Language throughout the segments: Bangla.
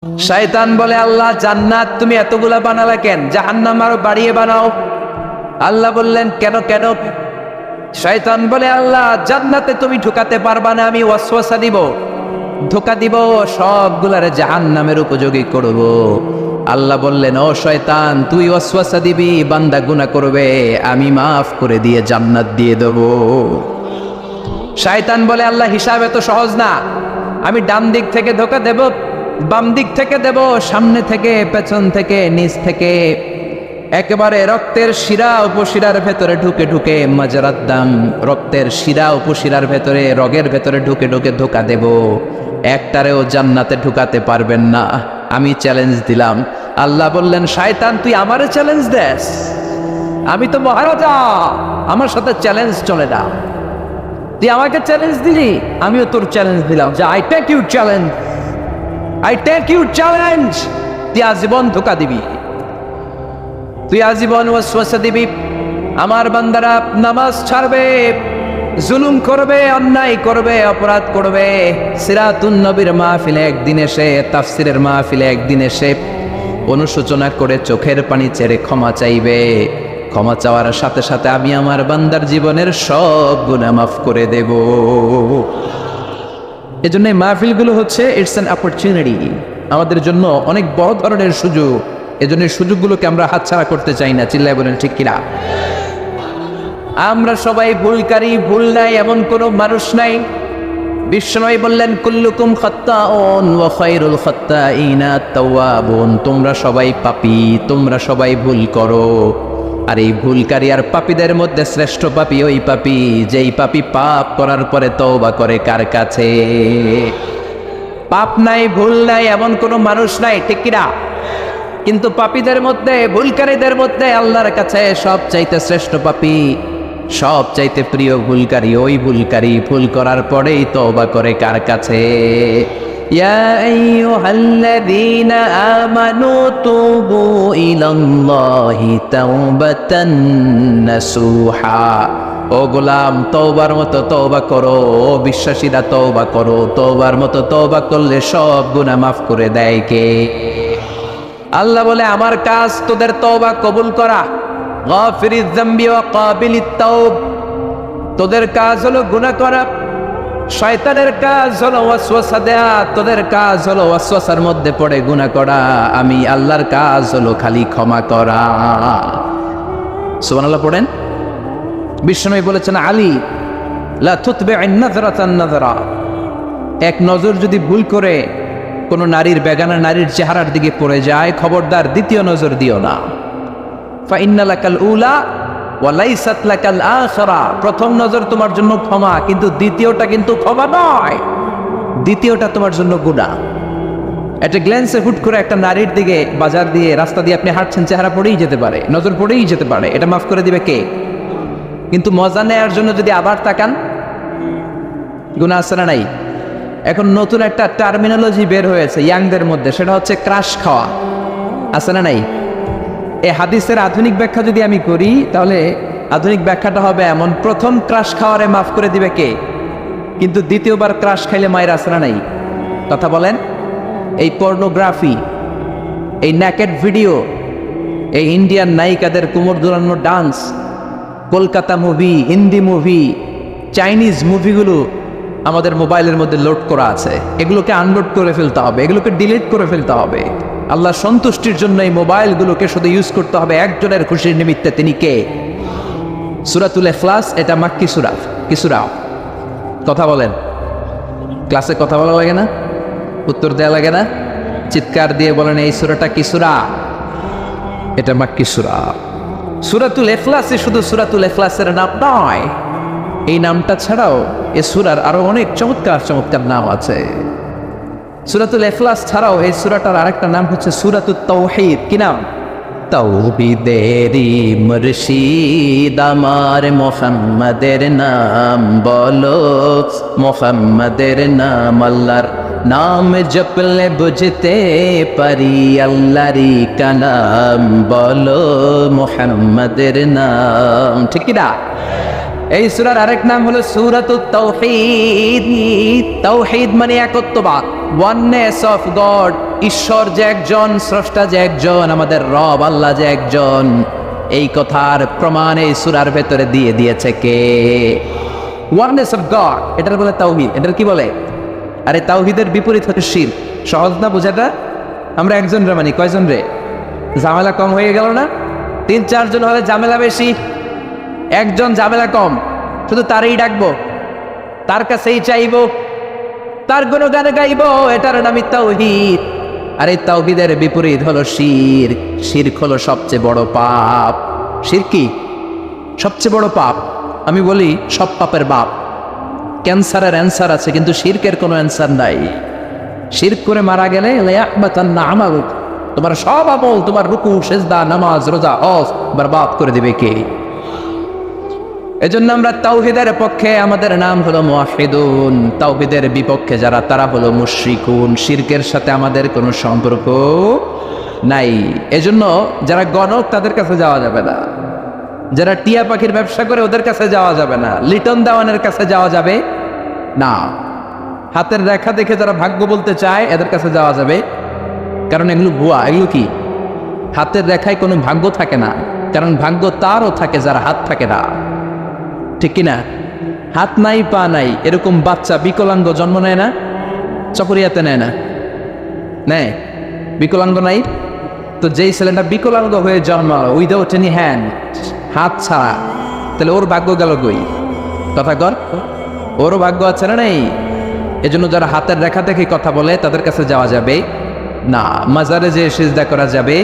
শয়তান বলে, আল্লাহ জান্নাত তুমি এতগুলা বানালা কেন? জাহান্নাম আরো বাড়িয়ে বানাও। আল্লাহ বললেন, কেন কেন? শয়তান বলে, আল্লাহ জান্নাতে তুমি ঢুকাতে পারবা না, আমি ওয়াসওয়াসা দিব, ধোঁকা দিব, সবগুলারে জাহান্নামের উপযোগী করব। আল্লাহ বললেন, ও শয়তান, তুই ওয়াসওয়াসা দিবি, বান্দা গুনাহ করবে, আমি মাফ করে দিয়ে জান্নাত দিয়ে দেব। শয়তান বলে, আল্লাহ হিসাব এত সহজ না, আমি ডান দিক থেকে ধোঁকা দেব, বাম দিক থেকে দেব, সামনে থেকে, পেছন থেকে, নিচ থেকে, একেবারে রক্তের শিরা উপশিরার ভেতরে ঢুকে ঢুকে, মাজরাদ্দাম, রক্তের শিরা উপশিরার ভেতরে, রগের ভেতরে ঢুকে ঢুকে ধোঁকা দেব, একটারেও জান্নাতে ঢুকাতে পারবেন না, আমি চ্যালেঞ্জ দিলাম। আল্লাহ বললেন, শয়তান তুই আমারে চ্যালেঞ্জ দেস? আমি তো মহারাজা, আমার সাথে চ্যালেঞ্জ চলে না। তুই আমাকে চ্যালেঞ্জ দিলি, আমিও তোর চ্যালেঞ্জ দিলাম যে I take you challenge, I take you challenge. তুই আজীবন ধোঁকা দিবি, তুই আজীবন ওয়াসওয়াসা দিবি। আমার বান্দারা নামাজ ছাড়বে, জুলুম করবে, অন্যায় করবে, অপরাধ করবে, সিরাতুন নবীর মাহফিলে একদিন এসে, তাফসিরের মাহফিলে একদিন এসে অনুশোচনা করে চোখের পানি ছেড়ে ক্ষমা চাইবে। ক্ষমা চাওয়ার সাথে সাথে আমি আমার বান্দার জীবনের সব গুনাহ মাফ করে দেব। এজন্য এই মাহফিলগুলো হচ্ছে ইটস অ্যান অপরচুনিটি, আমাদের জন্য অনেক বড় ধরনের সুযোগ। এজন্য এই সুযোগগুলোকে আমরা হাতছাড়া করতে চাই না। চিল্লায় বলেন ঠিক কিনা? আমরা সবাই ভুলকারী, ভুল নাই এমন কোনো মানুষ নাই। বিশ্বনবী বললেন, কুল্লুকুম খাত্তাউন ওয়া খায়রুল খাত্তাইনা আত-তাওয়াবুন। তোমরা সবাই পাপী, তোমরা সবাই ভুল করো, আর এই ভুলকারী আর পাপীদের মধ্যে শ্রেষ্ঠ পাপী ওই পাপী যেই পাপী পাপ করার পরে তওবা করে। কার কাছে? পাপ নাই, ভুল নাই এমন কোনো মানুষ নাই, ঠিক কিনা? কিন্তু পাপীদের মধ্যে, ভুলকারীদের মধ্যে আল্লাহর কাছে সব চাইতে শ্রেষ্ঠ পাপী, সব চাইতে প্রিয় ভুলকারী ওই ভুলকারী ভুল করার পরেই তওবা করে। কার কাছে? ইয়া আইয়ুহাল্লাযীনা আমানু তুবু ইলাল্লাহি তাওবাতান নাসুহা। ও গোলাম, তওবার মতো তওবা করো, ও বিশ্বাসীরা তওবা করো। তওবার মতো তওবা করলে সব গুনাহ মাফ করে দেয় কে? আল্লাহ বলে, আমার কাজ তোদের তওবা কবুল করা। গাফিরিয যামবি ওয়া কাবিলিত তাওব। তোদের কাজ হলো গুনাহ করা, শয়তানের কাজ হলো ওয়াসওয়াসা দেয়া, তোদের কাজ হলো ওয়াসওয়াসার মধ্যে পড়ে গুনাহ করা। আমি আল্লাহর কাজ হলো খালি ক্ষমা করা। সুবহানাল্লাহ পড়েন। বিশ্বনবী বলেছেন, আলী লা তুতবি'ন নাযরাতান নাযরা। এক নজর যদি ভুল করে কোন নারীর, বেগানা নারীর চেহারার দিকে পড়ে যায়, খবরদার দ্বিতীয় নজর দিও না। ফাইন্না লাকাল উলা ওয়া লাইসাত লাকাল আখিরা। প্রথম নজর তোমার জন্য ক্ষমা, কিন্তু দ্বিতীয়টা কিন্তু ক্ষমা নয়, দ্বিতীয়টা তোমার জন্য গুনাহ। একটা গ্ল্যান্সে হুট করে একটা নারীর দিকে, বাজার দিয়ে, রাস্তা দিয়ে আপনি হাঁটছেন, চেহারা পড়েই যেতে পারে, নজর পড়েই যেতে পারে, এটা মাফ করে দিবে কে? কিন্তু মজা নেওয়ার জন্য যদি আবার তাকান, গুনাহ আছে না নাই? এখন নতুন একটা টার্মিনোলজি বের হয়েছে ইয়াংদের মধ্যে, সেটা হচ্ছে ক্রাশ খাওয়া। আছে না নাই? এই হাদিসের আধুনিক ব্যাখ্যা যদি আমি করি, তাহলে আধুনিক ব্যাখ্যাটা হবে এমন, প্রথম ক্রাশ খাওয়ারে মাফ করে দিবে কে, কিন্তু দ্বিতীয়বার ক্রাশ খাইলে মায়ের আছে না নাই? কথা বলেন। এই পর্নোগ্রাফি, এই ন্যাকেড ভিডিও, এই ইন্ডিয়ান নায়িকাদের কোমর দোলানো dance, Kolkata movie, Hindi movie, Chinese মুভিগুলো আমাদের মোবাইলের মধ্যে লোড করা আছে। এগুলোকে আনলোড করে ফেলতে হবে, এগুলোকে ডিলিট করে ফেলতে হবে। আল্লাহ সন্তুষ্টির জন্য এই মোবাইলগুলোকে শুধু ইউজ করতে হবে একজনের খুশির নিমিত্তে। তিনি কে? সূরাতুল ইখলাস, এটা মাক্কি সূরা। কি সূরা? কথা বলেন। ক্লাসে কথা বলা লাগে না? উত্তর দেয়া লাগে না? চিৎকার দিয়ে বলেন, এই সূরাটা কি সূরা? এটা মাক্কি সূরা। সূরাতুল ইখলাসই শুধু সূরাতুল ইখলাসের নাম নয়, এই নামটা ছাড়াও এই সূরার আরো অনেক চমৎকার চমৎকার নাম আছে। সূরাতুল ইখলাস ছাড়াও এই সূরাটার আরেকটা নাম হচ্ছে সূরাতুত তাওহীদ। কি নাম? তাওহীদেরই মুর্শিদ আমার মুহাম্মাদের নাম বলো, মুহাম্মাদের নাম। আল্লাহর নাম জপলে বুঝতে পারি আল্লাহরই কালাম বলো, মুহাম্মাদের নাম। ঠিক কি না? এই সূরার আরেক নাম হলো সূরাতুত তাওহীদ। তাওহীদ মানে একত্ববাদ। ওয়াননেস অফ গড, ঈশ্বর যে একজন, স্রষ্টা যে একজন, আমাদের রব আল্লাহ যে একজন, এই কথার প্রমাণ এই সূরার ভেতরে দিয়ে দিয়েছে কে? ওয়াননেস অফ গড, এটার বলে তাওহীদ। এটার কি বলে? আরে তাওহীদের বিপরীত হচ্ছে শিরক। সহজ না বোঝাটা? আমরা একজন রে মানি, কয়জন রে? ঝামেলা কম হয়ে গেল না? 3-4 জন হলে ঝামেলা বেশি, একজন ঝামেলা কম। শুধু তারই ডাকবো, তার কাছেই চাইবো, তার গুণগান গাইবো, এটার নামই তাওহীদ। আর এই তাওহীদের বিপরীত হলো শিরক। শিরক হলো সবচেয়ে বড় পাপ। শিরক কি? সবচেয়ে বড় পাপ। আমি বলি সব পাপের বাপ। ক্যান্সারের অ্যান্সার আছে, কিন্তু শিরকের কোনো অ্যান্সার নাই। শিরক করে মারা গেলে লায়াহবাতান্না আমালুক, তোমার সব আমল, তোমার রুকু, সিজদা, নামাজ, রোজা, হজ বরবাদ করে দিবে কে? এজন্য আমরা তাওহীদের পক্ষে, আমাদের নাম হলো মুওয়াহহিদুন। তাওহীদের বিপক্ষে যারা, তারা হলো মুশরিকুন। শিরকের সাথে আমাদের কোনো সম্পর্ক নাই। এজন্য যারা গণক, তাদের কাছে যাওয়া যাবে না। যারা টিয়া পাখির ব্যবসা করে, ওদের কাছে যাওয়া যাবে না। লিটন দেওয়ানের কাছে যাওয়া যাবে না। হাতের রেখা দেখে যারা ভাগ্য বলতে চায়, এদের কাছে যাওয়া যাবে, কারণ এগুলো ভুয়া। এগুলো কি? হাতের রেখায় কোনো ভাগ্য থাকে না, কারণ ভাগ্য তারও থাকে যারা হাত থাকে না। ঠিক কিনা? হাত নাই, পা নাই, এরকম বাচ্চা বিকলাঙ্গ জন্ম নেয় না? চকরিয়াতে নেয় না? নেয়? বিকলাঙ্গ নাই তো? যেই ছেলেটা বিকলাঙ্গ হয়ে জন্মালো উইদাউট এনি হ্যান্ড, হাত ছাড়া, তাহলে ওর ভাগ্য গেল কই? কথা কর, ওরও ভাগ্য আছে না নেই? এজন্য যারা হাতের রেখা দেখে কথা বলে, তাদের কাছে যাওয়া যাবে না। মাজারে যে সিজদা করা যাবে,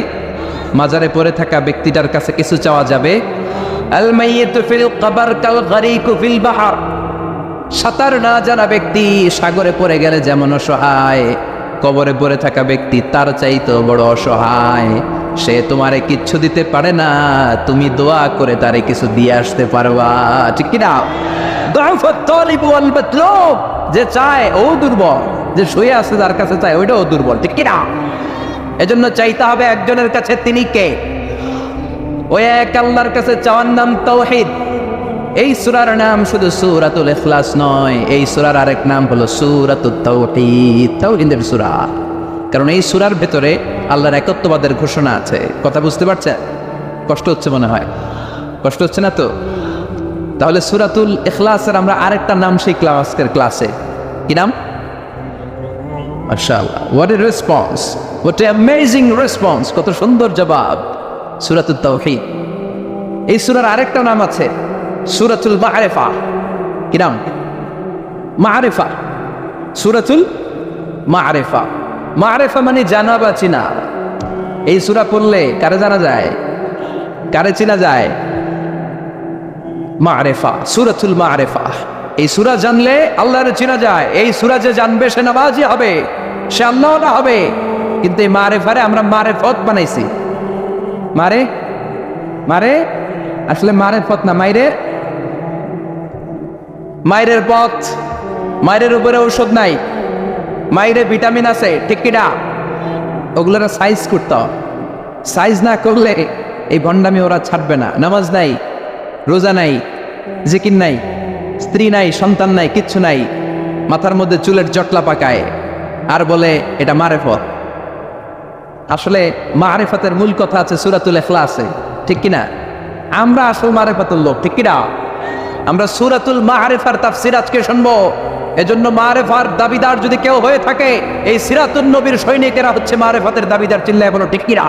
মাজারে পড়ে থাকা ব্যক্তিটার কাছে কিছু চাওয়া যাবে। আল মাইয়িতু ফিল কবর কাল গরিকু ফিল বাহর, সাঁতার না জানা ব্যক্তি সাগরে পড়ে গেলে যেমন অসহায়, কবরে পড়ে থাকা ব্যক্তি তার চাইতেও বড় অসহায়। সে তোমারে কিচ্ছু দিতে পারে না, তুমি দোয়া করে তারে কিছু দিয়ে আসতে পারবা। ঠিক কিনা? দুআফাত তালিব ওয়াল মাতলুব, যে চায় ও দুর্বল, যে শুয়ে আছে যার কাছে চায় ওইটাও দুর্বল। ঠিক কিনা? এজন্য চাইতে হবে একজনের কাছে। তিনি কে? ওই এক আল্লাহর কাছে চাওয়ার নাম তাওহীদ। এই সূরার নাম শুধু সূরাতুল ইখলাস নয়, এই সূরার আরেক নাম হলো সূরাতুত তাওহীদ, তাওহীদের সূরা। কারণ এই সূরার ভেতরে আল্লাহর একত্ববাদের ঘোষণা আছে। কথা বুঝতে পারছেন? কষ্ট হচ্ছে মনে হয়, কষ্ট হচ্ছে না তো? তাহলে সূরাতুল ইখলাসের আমরা আরেকটা নাম শিখলাম আজকের ক্লাসে। কি নাম? মাশাআল্লাহ, what a response, what a amazing response, কত সুন্দর জবাব। সূরাতুত তাওহীদ। এই সূরার আরেকটা নাম আছে সূরাতুল মা'রিফা। কি নাম? মা'রিফা, সূরাতুল মা'রিফা। মা'রিফা মানে জানা বা চিনা। এই সূরা পড়লে কারে জানা যায়, কারে চিনা যায়? মা'রিফা, সূরাতুল মা'রিফা। এই সূরা জানলে আল্লাহরে চিনা যায়। এই সূরা যে জানবে সে নামাজি হবে, সে আল্লাহওয়ালা হবে। কিন্তু এই মা'রিফারে আমরা মা'রিফত বানাইছি। মারে মারে আসলে মা'রিফত না, মাইরের, মাইরের পথ। মাইরের উপরে ঔষধ নাই, মাইরে ভিটামিন আছে। ঠিক কিনা? ওগুলোর সাইজ করতে হবে। সাইজ না করলে এই ভণ্ডামি ওরা ছাড়বে না। নামাজ নাই, রোজা নাই, জিকির নাই, স্ত্রী নাই, সন্তান নাই, কিচ্ছু নাই, মাথার মধ্যে চুলের জটলা পাকায়, আর বলে এটা মারেফত। আসলে মারেফতের মূল কথা আছে সূরাতুল ইখলাসে। ঠিক কিনা? আমরা আসল মারেফতের লোক। ঠিক কিনা? আমরা সূরাতুল মা'রিফার তাফসীর আজকে শুনবো। এজন্য মারেফার দাবিদার যদি কেউ হয়ে থাকে, এই সিরাতুন নবীর সৈনিকেরা হচ্ছে মারেফতের দাবিদার। চিল্লায় বলো ঠিক কিনা?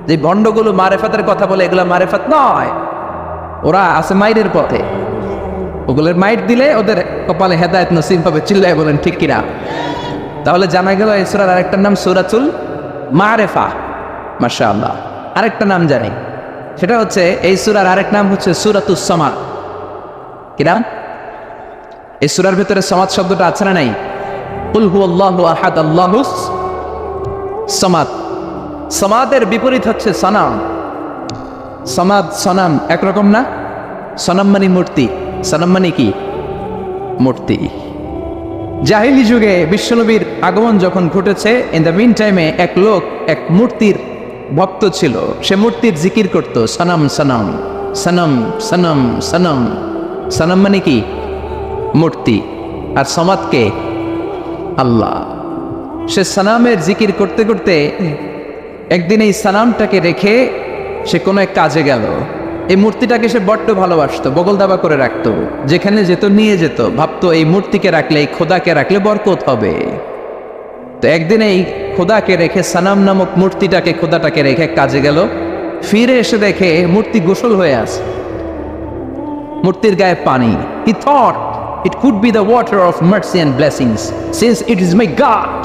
যে ভণ্ডগুলো মারেফতের কথা বলে, এগুলো মারেফত নয়, ওরা আছে মাইরের পথে। ওগুলোর মাইর দিলে ওদের কপালে হেদায়েত নসিব হবে। চিল্লায় বলেন ঠিক কিনা? তাহলে জানা গেল এই সূরার আরেকটার নাম সূরাতুল মা'রিফা। মাশাআল্লাহ। আরেকটা নাম জানি, সেটা হচ্ছে এই সূরার আরেক নাম হচ্ছে সূরাতুস সামাদ। কি নাম? এই সূরার ভিতরে সামাদ শব্দটা আছে না নাই? কুল হুয়াল্লাহু আহাদ আল্লাহুস সামাদ। সামাদের বিপরীত হচ্ছে সনাম। সামাদ সনাম একরকম না? সনাম মানে মূর্তি, সনাম মানে কি? মূর্তি। জাহিলি যুগে বিশ্বনবীর আগমন যখন ঘটেছে, ইন দ্য মিন টাইমে এক লোক এক মূর্তির ভক্ত ছিল। সে মূর্তির জিকির করত, সনম সনম সনম সনম সনম। সনম মানে কি? মূর্তি। আর সমাদকে আল্লাহ। সে সানামের জিকির করতে করতে একদিন এই সানামটাকে রেখে সে কোনো এক কাজে গেল। এই মূর্তিটাকে সে বড্ড ভালোবাসতো, বগল দাবা করে রাখতো, যেখানে যেত নিয়ে যেত, ভাবতো এই মূর্তিকে রাখলে, এই খোদাকে রাখলে বরকত হবে। তো একদিন এই খোদাকে রেখে, সানাম নামক মূর্তিটাকে, খোদাটাকে রেখে কাজে গেল। ফিরে এসে দেখে মূর্তি গোসল হয়ে আছে, মূর্তির গায়ে পানি। He thought it could be the water of mercy and blessings, since it is my God,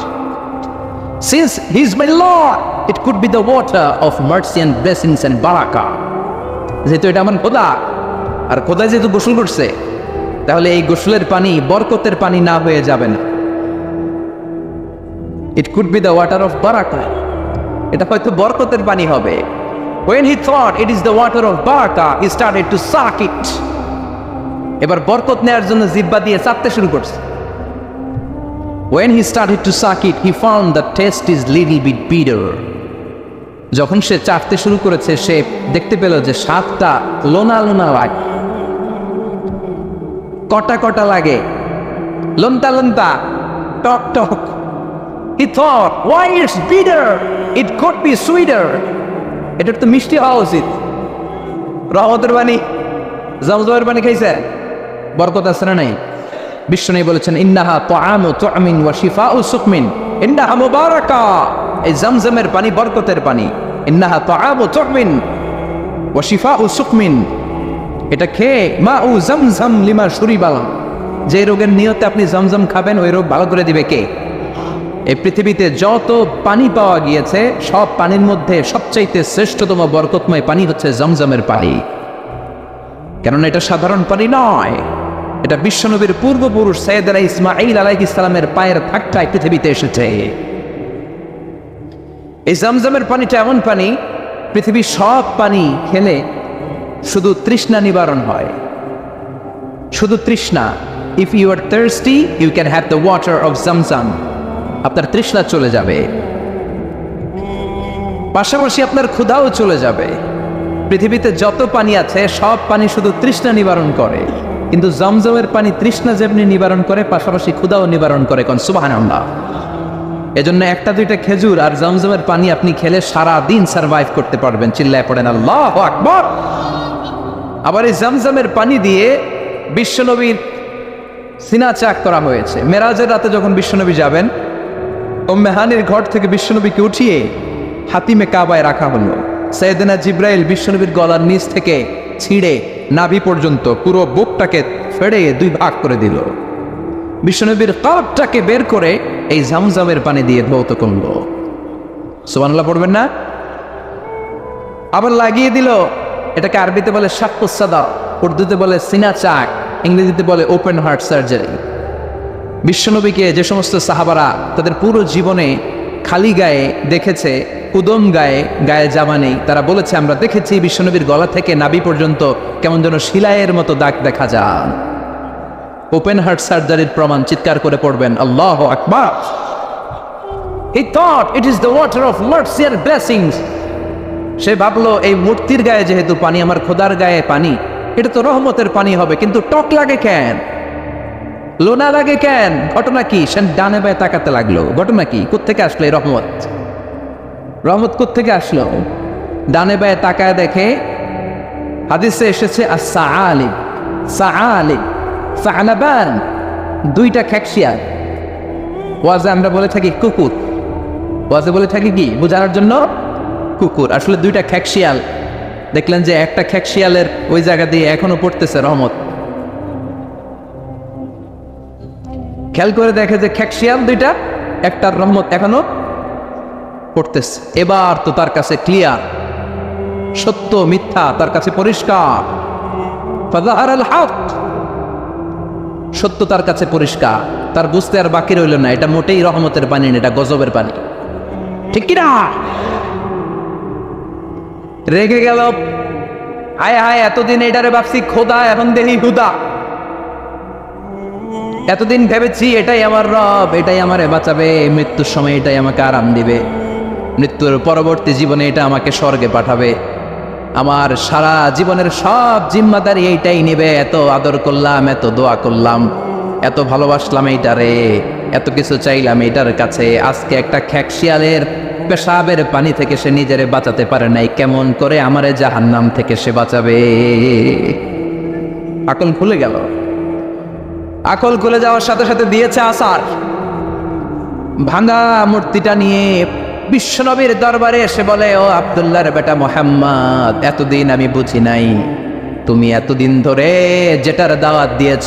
since he is my Lord, it could be the water of mercy and blessings and barakah. যেহেতু এটা আমার খোদা, আর খোদা যেহেতু গোসল করছে, তাহলে এই গোসলের পানি বরকতের পানি না হয়ে যাবে না। It could be the water of barakah, এটা হয়তো বরকতের পানি হবে। When he thought it is the water of barakah, he started to suck it. এবার বরকত নেয়ার জন্য জিহ্বা দিয়ে চাটতে শুরু করছে। When he started to suck it, he found the taste is little bit bitter. যখন সে চাটতে শুরু করেছে, সে দেখতে পেল যে স্বাদটা লোনা লোনা লাগে, কটা কটা লাগে, লন্তা লন্তা, টক টক। He thought, why it's bitter? It could be sweeter. এটা তো মিষ্টি হওয়া উচিত। রহমতের পানি, জমজমের পানি খাইছে, বরকত আছে না নাই? বিশ্বনবী বলেছেন, ইন্নাহা তাআমু তুআমিন ওয়া শিফাউ সুকমিন, ইন্নাহা মুবারাকা। এই জমজমের পানি বরকতের পানি। ইন্নাহা তাআমু তুআমিন ওয়া শিফাউ সুকমিন, এটা খেয়ে মাউ জমজম লিমা শুরিবা, যে রোগের নিয়তে আপনি জমজম খাবেন, ওই রোগ ভালো করে দিবে কে? এই পৃথিবীতে যত পানি পাওয়া গিয়েছে, সব পানির মধ্যে সবচাইতে শ্রেষ্ঠতম বরকতময় পানি হচ্ছে জমজমের পানি। কেননা এটা সাধারণ পানি নয়, এটা বিশ্বনবীর পূর্বপুরুষ সাইয়েদনা ইসমাঈল আলাইহিস সালামের পায়ের থাকটায় পৃথিবীতে এসেছে। এই জমজমের পানিটা এমন পানি, পৃথিবীর সব পানি খেলে শুধু তৃষ্ণা নিবারণ হয়, শুধু তৃষ্ণা। If you are thirsty, you can have the water of Zamzam. আপনার তৃষ্ণা চলে যাবে, পাশাপাশি আপনার ক্ষুধাও চলে যাবে। পৃথিবীতে যত পানি আছে, সব পানি শুধু তৃষ্ণা নিবারণ করে, কিন্তু জমজমের পানি তৃষ্ণা যেমনি নিবারণ করে, পাশাপাশি ক্ষুধাও নিবারণ করে। কোন সুবহানাল্লাহ। এজন্য একটা দুইটা খেজুর আর জমজমের পানি আপনি খেলে সারা দিন সারভাইভ করতে পারবেন। চিল্লায় পড়েন আল্লাহু আকবার। আবার এই জমজমের পানি দিয়ে বিশ্বনবীর সিনা চাক করা হয়েছে। মেরাজের রাতে যখন বিশ্বনবী যাবেন, উম্মে হানির ঘর থেকে বিশ্বনবীকে উঠিয়ে হাতিমে কাবায় রাখা হলো। সাইয়েদনা জিব্রাইল বিশ্বনবীর গলার নিচ থেকে ছিঁড়ে নাভি পর্যন্ত পুরো বুকটাকে ফেড়ে দুই ভাগ করে দিল। বিশ্বনবীর কলবটাকে বের করে এই জমজমের পানি দিয়ে ধৌত করলো। সুবহানাল্লাহ পড়বেন না? আবার লাগিয়ে দিল, এটাকে আরবিতে বলে শাক্কুস সাদা, উর্দুতে বলে সিনা চাক, ইংরেজিতে বলে ওপেন হার্ট সার্জারি। বিশ্বনবীকে যে সমস্ত সাহাবারা তাদের পুরো জীবনে খালি গায়ে দেখেছে, উদম গায়ে, গায়ে জামা নেই, তারা বলেছে আমরা দেখেছি বিশ্বনবীর গলা থেকে নাভি পর্যন্ত কেমন যেন শিলায়ের মতো দাগ দেখা যায়। ওপেন হার্ট সার্জারির প্রমাণ। চিৎকার করে পড়বেন আল্লাহু আকবার। He thought it is the water of mercy and blessings. সে ভাবলো এই মূর্তির গায়ে যেহেতু পানি, আমার খোদার গায়ে পানি, এটা তো রহমতের পানি হবে, কিন্তু টক লাগে কেন, লোনা লাগে কেন? ঘটনা কি? সে ডানে বায়ে তাকাতে লাগলো। ঘটনা কি? কোত্থেকে আসলো এই রহমত? রহমত কোত্থেকে আসলো? ডানে বায়ে তাকায় দেখে হাদিসে এসেছে as-sa'alib, sa'alib, সা'লাবান, দুইটা খ্যাকশিয়াল। ওয়াজে আমরা বলে থাকি কুকুর, ওয়াজে বলে থাকি কি বোঝানোর জন্য? কুকুর। আসলে দুইটা খ্যাকশিয়াল। দেখলেন যে একটা খ্যাকশিয়ালের ওই জায়গা দিয়ে এখনো পড়তেছে রহমত। খেয়াল করে দেখে যে খ্যাকশিয়াল দুইটা, একটার রহমত এখনো পড়তেছে। এবার তো তার কাছে ক্লিয়ার, সত্য মিথ্যা তার কাছে পরিষ্কার। ফাযাহারাল হক, সত্য তার কাছে পরিষ্কার, তার বুঝতে আর বাকি রইল না এটা মোটেই রহমতের পানি না, এটা গজবের পানি। ঠিক কি না? রেগে গেল, হায় হায়, এতদিন এটারে ভাবছি খোদা, এখন দেখি হুদা। এতদিন ভেবেছি এটাই আমার রব, এটাই আমারে বাঁচাবে, মৃত্যুর সময় এটাই আমাকে আরাম দিবে, মৃত্যুর পরবর্তী জীবনে এটা আমাকে স্বর্গে পাঠাবে, আমার সারা জীবনের সব জিম্মাদারি এইটাই নেবে। এত আদর করলাম, এত দোয়া করলাম, এত ভালোবাসলাম এইটারে, এত কিছু চাইলাম এটার কাছে, আজকে একটা খ্যাকশিয়ালের পেশাবের পানি থেকে সে নিজেরে বাঁচাতে পারে নাই, কেমন করে আমারে জাহান্নাম থেকে সে বাঁচাবে? আকল খুলে গেল। আকল খুলে যাওয়ার সাথে সাথে দিয়েছে আসার। ভাঙা মূর্তিটা নিয়ে বিশ্বনবীর দরবারে এসে বলে, ও আব্দুল্লাহর বেটা মোহাম্মদ, এতদিন আমি বুঝি নাই তুমি এতদিন ধরে যেটার দাওয়াত দিয়েছ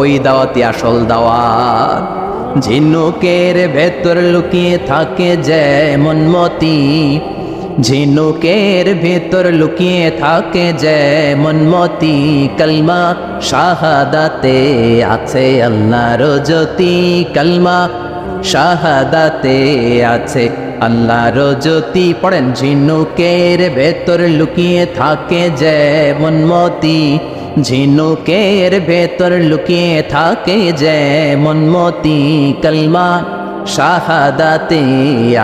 ওই দাওয়াতই আসল দাওয়াত। ঝিনুকের ভেতর লুকিয়ে থাকে যেমন মতি, ঝিনুকের ভেতর লুকিয়ে থাকে যেমন মতি, কলমা শাহাদাতে আছে আল্লাহর জ্যোতি, কলমা শাহাদাতে আছে আল্লাহর জ্যোতি। পড়েন, ঝিনুকের ভেতর লুকিয়ে থাকে যেমন মতি, ঝিনুকের ভেতর লুকিয়ে থাকে যেমন মতি, কলমা শাহাদাতে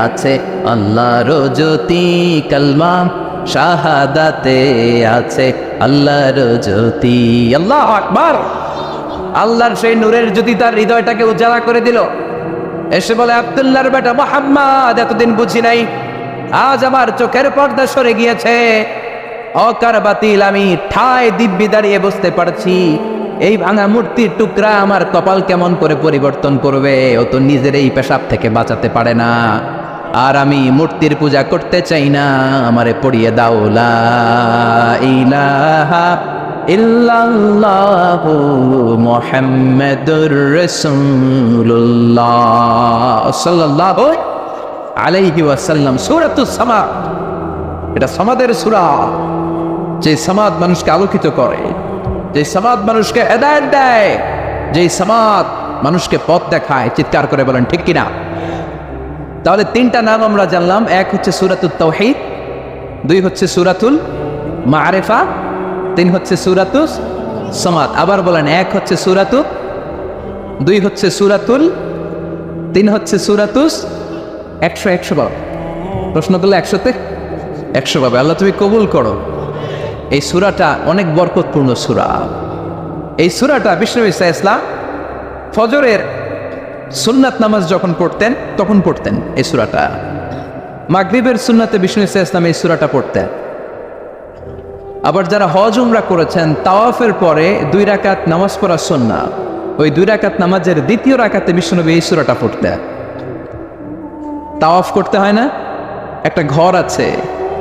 আছে আল্লাহর জ্যোতি, কলমা শাহাদাতে আছে আল্লাহর জ্যোতি। আল্লাহু আকবার। আল্লাহর সেই নূরের জ্যোতি তার হৃদয়টাকে উজালা করে দিল। এসে বলে, আব্দুল্লাহর বেটা মুহাম্মদ, এতদিন বুঝি নাই, আজ আমার চোখের পর্দা সরে গিয়েছে। অকার বাতিল আমি ঠায় দিব্যি দাঁড়িয়ে বুঝতে পারছি এই ভাঙা মূর্তির টুকরা আমার কপাল কেমন করে পরিবর্তন করবে। ও তো নিজের এই পেশাব থেকে বাঁচাতে পারে না, আর আমি মূর্তির পূজা করতে চাই না, আমারে পড়িয়ে দাও লা ইলাহা ইল্লাল্লাহু মুহাম্মাদুর রাসূলুল্লাহ সাল্লাল্লাহু আলাইহি ওয়াসাল্লাম। সূরাতুস সামাদ, এটা সামাদের সূরা, যে সামাদ মানুষকে আলোকিত করে, যে সামাদ মানুষকে হেদায়েত দেয়, যে সামাদ মানুষকে পথ দেখায়। চিৎকার করে বলেন ঠিক কিনা? তাহলে তিনটা নাম আমরা জানলাম। এক হচ্ছে সূরাতুত তাওহীদ, দুই হচ্ছে সূরাতুল মাআরিফা, তিন হচ্ছে সূরাতুস সামাদ। আবার বলেন, এক হচ্ছে সূরাতুত, দুই হচ্ছে সূরাতুল, তিন হচ্ছে সূরাতুস। 100 পাবে। প্রশ্ন করলে 100তে 100 পাবে। আল্লাহ তুমি কবুল করো। এই সূরাটা অনেক বরকতপূর্ণ সূরা। এই সূরাটা বিষ্ণু ঈসা ইসলাম ফজরের সুন্নাত নামাজ যখন পড়তেন তখন পড়তেন এই সূরাটা। মাগরিবের সুন্নাতে বিষ্ণু ঈসা ইসলাম এই সূরাটা পড়তেন। আবার যারা হজ উমরা করেছেন তাওয়াফের পরে 2 রাকাত নামাজ পড়া সুন্নাত, ওই 2 রাকাত নামাজের দ্বিতীয় রাকাতে বিষ্ণুনবী এই সূরাটা পড়তেন। তাওয়াফ করতে হয় না? একটা ঘর আছে,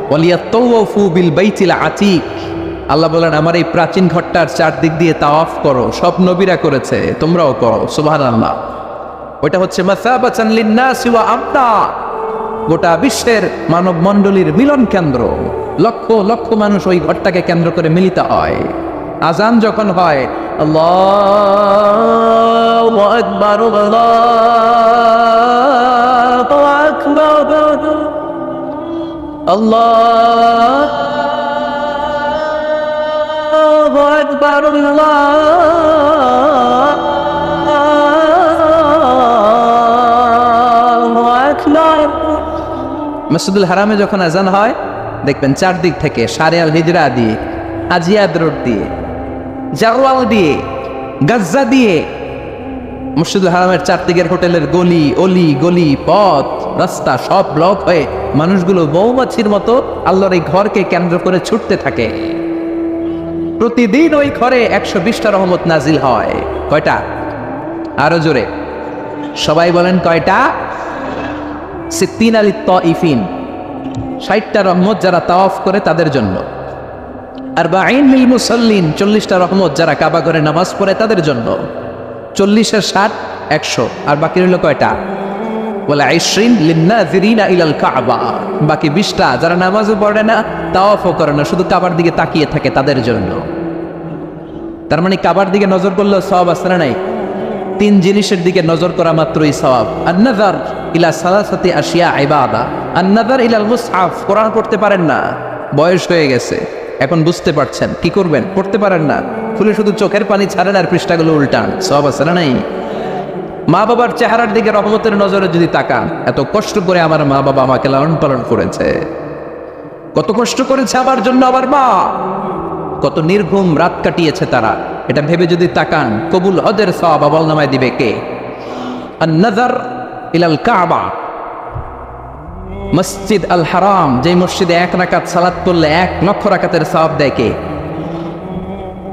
ওয়ালিয়াতাওয়াফু বিল বাইতিল আতীক। আল্লাহ বলেন, আমার এই প্রাচীন ঘরটার চারদিক দিয়ে তাওয়াফ করো। সব নবীরা করেছে, তোমরাও করো। সুবহানাল্লাহ। ওইটা হচ্ছে মাসাবাতান লিন্নাসি ওয়া আমনা, গোটা বিশ্বের মানব মণ্ডলীর মিলন কেন্দ্র। লক্ষ লক্ষ মানুষ ওই ঘরটাকে কেন্দ্র করে মিলিত হয়। আজান যখন হয়, আল্লাহু আকবার, আল্লাহু আকবার, আল্লাহু আকবার, আল্লাহু আকবার। মসজিদুল হারামে যখন আজান হয় দেখবেন চারদিক থেকে শারে আল হিজরা দিয়ে, আজিয়াদ রোড দিয়ে, জারওয়াল দিয়ে, গাজ্জা দিয়ে, মসজিদুল হারামের চারদিকের হোটেলের গলি অলি গলি পথ রাস্তা সব ব্লক হয়ে মানুষগুলো মৌমাছির মতো আল্লাহর এই ঘরকে কেন্দ্র করে ছুটতে থাকে। প্রতিদিন ওই ঘরে 120টা রহমত নাজিল হয়। কয়টা? আরো জোরে সবাই বলেন, কয়টা? 60 লিত তাইফিন, 60টা রহমত যারা তাওয়াফ করে তাদের জন্য। আর 40 লিল মুসাল্লিন, 40টা রহমত যারা কাবা ঘরে নামাজ পড়ে তাদের জন্য। 40 আর 60 100, আর বাকি রইল কয়টা? বলে 20 লিন্নাযিরিনা ইলাল কাবা, বাকি 20টা যারা নামাজও পড়ে না তাওয়াফও করে না, শুধু কাবার দিকে তাকিয়ে থাকে তাদের জন্য। তার মানে কাবার দিকে নজর করলেও সওয়াব আছে না নাই? 3 জিনিসের দিকে নজর করা মাত্রই সওয়াব। আন-নাযার ইলা সালাসাতি আশিয়া ইবাদা, আন-নাযার ইলাল মুসহাফ। কোরআন পড়তে পারেন না, বয়স হয়ে গেছে, এখন বুঝতে পারছেন, কি করবেন? পড়তে পারেন না, খুলে শুধু চোখের পানি ছাড়েন আর পৃষ্ঠাগুলো উল্টান, সওয়াব আছে না নাই? মা বাবার চেহারার দিকে রহমতের নজরে যদি তাকান, এত কষ্ট করে আমার মা বাবা আমাকে লালন পালন করেছে, কত কষ্ট করেছে আমার জন্য আমার মা, কত নির্ঘুম রাত কাটিয়েছে তারা, এটা ভেবে যদি তাকান, কবুল হজের সওয়াব আমলনামায় দিবে কে? আন-নাযার ইলাল কাবা, মসজিদ আল হারাম, যে মসজিদে 1 রাকাত সালাত পড়লে 1 লক্ষ রাকাতের সওয়াব দেয় কে?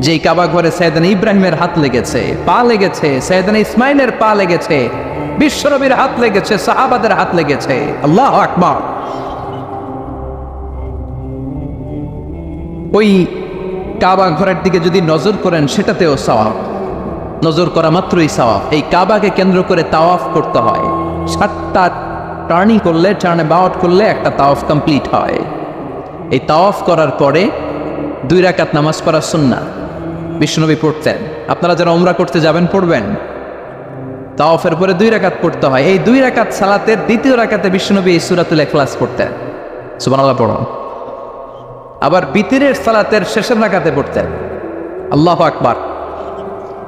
যেই কাবা ঘরে সাইয়েদনা ইব্রাহিমের হাত লেগেছে, পা লেগেছে, সাইয়েদনা ইসমাইলের পা লেগেছে, বিশ্বনবীর হাত লেগেছে, সাহাবাদের হাত লেগেছে। আল্লাহু আকবার। ওই কাবা ঘরের দিকে যদি নজর করেন সেটাতেও সওয়াব, নজর করা মাত্রই সওয়াব। এই কাবাকে কেন্দ্র করে তাওয়াফ করতে হয়, 7টা টার্নিং করলে, টার্নে বাউট করলে একটা তাওয়াফ কমপ্লিট হয়। এই তাওয়াফ করার পরে 2 রাকাত নামাজ পড়া সুন্নাহ, বিশ্বনবী পড়তেন। আপনারা যারা উমরা করতে যাবেন পড়বেন, তাওয়াফের পরে 2 রাকাত পড়তে হয়। এই 2 রাকাত সালাতের দ্বিতীয় রাকাতে বিশ্বনবী এই সূরাতুল ইখলাস পড়তেন, সুবহানাল্লাহ পড়ুন। আবার বিতিরের সালাতের শেষের রাকাতে পড়তেন, আল্লাহু আকবার।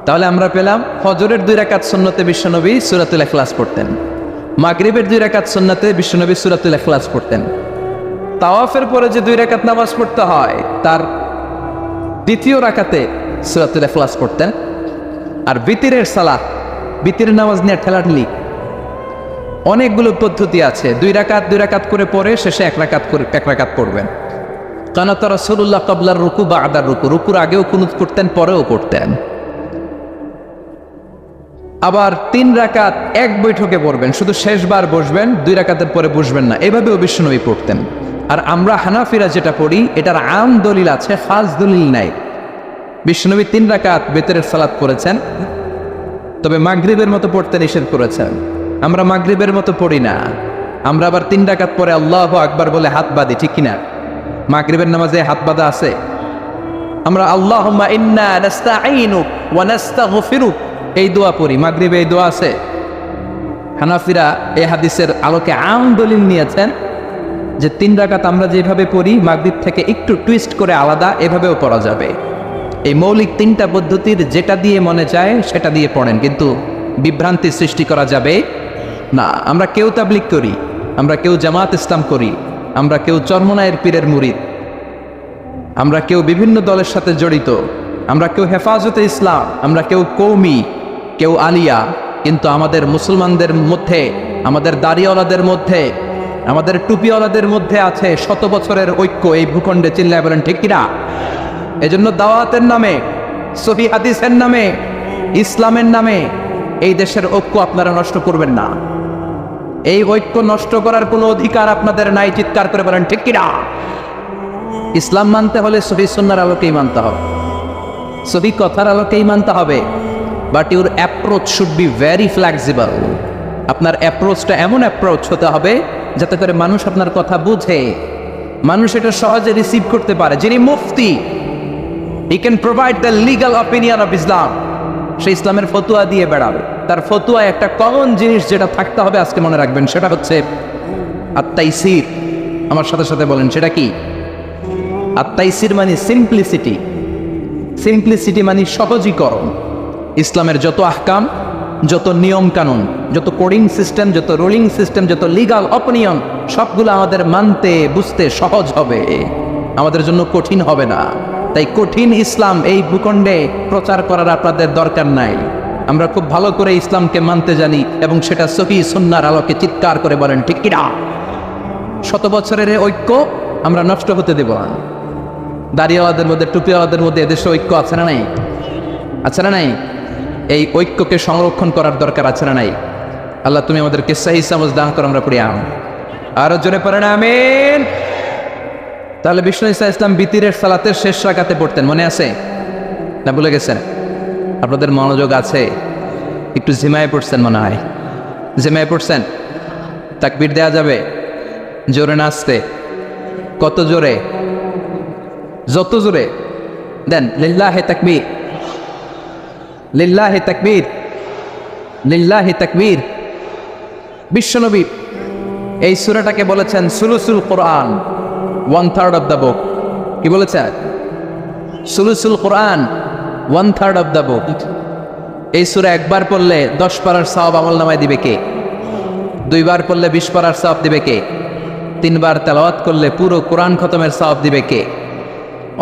তাহলে আমরা পেলাম ফজরের 2 রাকাত সুন্নতে বিশ্বনবী সূরাতুল ইখলাস পড়তেন, মাগরিবের 2 রাকাত সুন্নতে বিশ্বনবী সূরাতুল ইখলাস পড়তেন। তাওয়াফের পরে যে 2 রাকাত নামাজ পড়তে হয় তার দ্বিতীয় রাকাতে সূরাতুল ইখলাস পড়তেন। আর বিতিরের সালাত, বিতিরের নামাজ নিয়ে ঠেলাঠেলি, অনেকগুলো পদ্ধতি আছে। 2 রাকাত করে পরে শেষে 1 রাকাত পড়বেন। কানাত রাসূলুল্লাহ ক্বাবলার রুকু বা'দার রুকু, রুকুর আগেও কুনুত করতেন, পরেও করতেন। আবার 3 রাকাত এক বৈঠকে পড়বেন, শুধু শেষবার বসবেন, 2 রাকাতের পরে বসবেন না, এভাবেও বিশ্বনবী পড়তেন। আর আমরা হানাফিরা যেটা পড়ি এটার আম দলিল আছে, খাস দলিল নাই। বিশ্বনবী 3 রাকাত বেতরের সালাত পড়েছেন, তবে মাগরিবের মতো পড়তে নিষেধ করেছেন। আমরা মাগরিবের মতো পড়ি না, আমরা আবার 3 রাকাত পরে আল্লাহু আকবার বলে হাত বাঁধি, ঠিক কিনা? মাগরিবের নামাজে হাত বাঁধা আছে। আমরা আল্লাহুম্মা ইন্না নাস্তাঈনুক ওয়া নাস্তাগফিরুক এই দোয়া পড়ি, মাগরিবে এই দোয়া আছে। হানাফিরা এই হাদিসের আলোকে আম দলিল নিয়েছেন যে 3 রাকাত আমরা যেভাবে পড়ি মাগরিব থেকে একটু টুইস্ট করে আলাদা, এভাবেও পড়া যাবে। এই মৌলিক 3টা পদ্ধতির যেটা দিয়ে মনে চায় সেটা দিয়ে পড়েন, কিন্তু বিভ্রান্তি সৃষ্টি করা যাবে না। আমরা কেউ তাবলিগ করি, আমরা কেউ জামাত ইসলাম করি, আমরা কেউ চরমনায়ের পীরের মুরিদ, আমরা কেউ বিভিন্ন দলের সাথে জড়িত, আমরা কেউ হেফাজতে ইসলাম, আমরা কেউ কৌমি, কেউ আলিয়া, কিন্তু আমাদের মুসলমানদের মধ্যে, আমাদের দাড়িওয়ালাদের মধ্যে, আমাদের টুপিওয়ালাদের মধ্যে আছে 100 বছরের ঐক্য এই ভূখণ্ডে। চিল্লায় বলেন ঠিক কিনা? এজন্য দাওয়াতের নামে, সহিহ হাদিসের নামে, ইসলামের নামে এই দেশের ঐক্য আপনারা নষ্ট করবেন না। এই ঐক্য নষ্ট করার কোনো অধিকার আপনাদের নাই। চিৎকার করে বলেন ঠিক কিনা? ইসলাম মানতে হলে সহিহ সুন্নাহর আলোকেই মানতে হবে, সহিহ কথার আলোকেই মানতে হবে। But your approach should be very flexible. আপনার অ্যাপ্রোচটা এমন অ্যাপ্রোচ হতে হবে যাতে করে মানুষ আপনার কথা বুঝে, মানুষ এটা সহজে রিসিভ করতে পারে। যিনি মুফতি, he can provide the legal opinion of Islam, সে ইসলামের ফতুয়া দিয়ে বেড়াবে। তার ফতুয়ায় একটা কমন জিনিস যেটা থাকতে হবে, আজকে মনে রাখবেন, সেটা হচ্ছে আত-তাইসির। আমার সাথে সাথে বলেন সেটা কি? আত-তাইসির মানে সিম্পলিসিটি। সিম্পলিসিটি মানে সহজীকরণ। ইসলামের যত আহকাম, যত নিয়ম কানুন, যত কোডিং সিস্টেম, যত রুলিং সিস্টেম, যত লিগাল অপিনিয়ন, সবগুলো আমাদের মানতে বুঝতে সহজ হবে, আমাদের জন্য কঠিন হবে না। তাই কঠিন ইসলাম এই ভূখণ্ডে প্রচার করার আপনাদের দরকার নাই। আমরা খুব ভালো করে ইসলামকে মানতে জানি এবং সেটা সহিহ সুন্নাহর আলোকে চিৎকার করে বলেন ঠিক কিনা? 100 বছরের ঐক্য আমরা নষ্ট হতে দেব না। দাড়িওয়ালাদের মধ্যে, টুপিওয়ালাদের মধ্যে এদেশে ঐক্য আছে না নাই? আছে না নাই? এই ঐক্যকে সংরক্ষণ করার দরকার আছে না নাই? আল্লাহ তুমি আমাদেরকে সহিহ সমঝ দান করো। আমরা পড়ি আমিন। আরো জোরে পড়েন আমিন। তাহলে বিষ্ণু ঈসা ইসলাম বিতিরের সালাতের শেষ রাকাতে পড়তেন, মনে আছে না ভুলে গেছেন? আপনাদের মনোযোগ আছে? একটু ঝিমায় পড়ছেন মনে হয়, ঝিমায় পড়ছেন। তাকবীর দেয়া যাবে? জোরে না আসতে? কত জোরে? যত জোরে দেন। লিল্লাহি তাকবীর, লিল্লাহি তাকবীর, লিল্লাহি তাকবীর। বিশ্বনবী এই সূরাটাকে বলেছেন সুলুসুল কোরআন, 1/3 অফ দ্য বুক। কি বলেছেন? সুলুসুল কোরআন, 1/3 অফ দ্য বুক। এই সূরা একবার পড়লে 10 পারার সওয়াব আমলনামায় দিবে কে? 2 বার পড়লে 20 পারার সওয়াব দিবে কে? 3 বার তেলাওয়াত করলে পুরো কোরআন খতমের সওয়াব দিবে কে?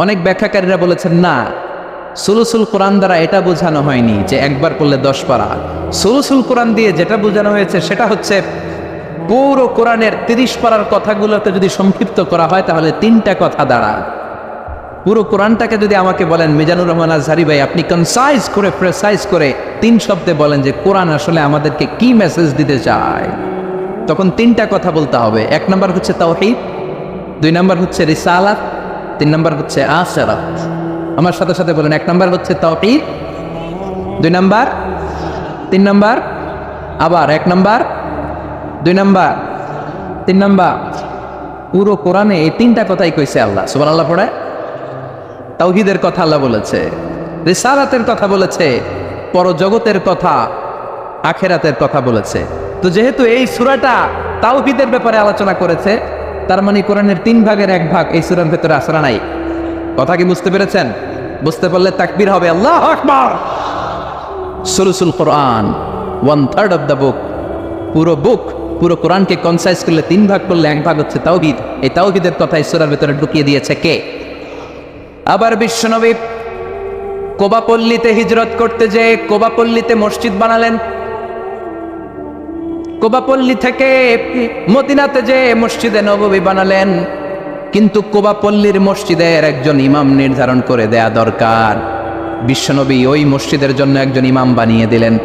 অনেক ব্যাখ্যাকারীরা বলেছেন না, সুলুসুল কোরআন দ্বারা এটা বোঝানো হয়নি যে একবার পড়লে 10 পারা। সুলুসুল কোরআন দিয়ে যেটা বোঝানো হয়েছে সেটা হচ্ছে পুরো কোরআনের 30 পারার কথাগুলোকে যদি সংক্ষিপ্ত করা হয় তাহলে 3টা কথা দাঁড়ায়। পুরো কোরআনটাকে যদি আমাকে বলেন মিজানুর রহমান আজহারি ভাই আপনি কনসাইজ করে প্রেসাইজ করে 3 শব্দে বলেন যে কোরআন আসলে আমাদেরকে কি মেসেজ দিতে চায়, তখন 3টা কথা বলতে হবে। 1 নাম্বার হচ্ছে তাওহীদ, 2 নাম্বার হচ্ছে রিসালাত, 3 নাম্বার হচ্ছে আখিরাত। আমার সাথে সাথে বলেন, 1 নাম্বার হচ্ছে তাওহীদ, 2 নাম্বার, 3 নাম্বার, আবার 1 নাম্বার, 2 নাম্বার, 3 নাম্বার। পুরো কোরআনে এই 3টা কথাই কইছে আল্লাহ। সুবহানাল্লাহ পড়ে। তাওহীদের কথা আল্লাহ বলেছে, রিসালাতের কথা বলেছে, পরজগতের কথা, আখিরাতের কথা বলেছে। তো যেহেতু এই সূরাটা তাওহীদের ব্যাপারে আলোচনা করেছে, তার মানে কোরআনের 3 ভাগের 1 ভাগ এই সূরার ভেতরে আসরা নাই। কথা কি বুঝতে পেরেছেন? বুঝতে পারলে তাকবীর হবে, আল্লাহু আকবার। সুলুসুল কোরআন, 1/3 অফ দ্য বুক। পুরো কোরআনকে কনসাইজ করলে 3 ভাগ করলে 1 ভাগ হচ্ছে তাওহীদ। এই তাওহীদের কথা এই সূরার ভেতরে ঢুকিয়ে দিয়েছে কে? আবার বিশ্বনবী কোবাপল্লীতে হিজরত করতে যেয়ে কোবাপল্লীতে মসজিদ বানালেন। কোবাপল্লী থেকে মদিনাতে যেয়ে মসজিদে নববী বানালেন। কিন্তু কোবাপল্লীর মসজিদের একজন ইমাম নির্ধারণ করে দেয়া দরকার। বিশ্বনবী ওই মসজিদের জন্য একজন ইমাম বানিয়ে দিলেন।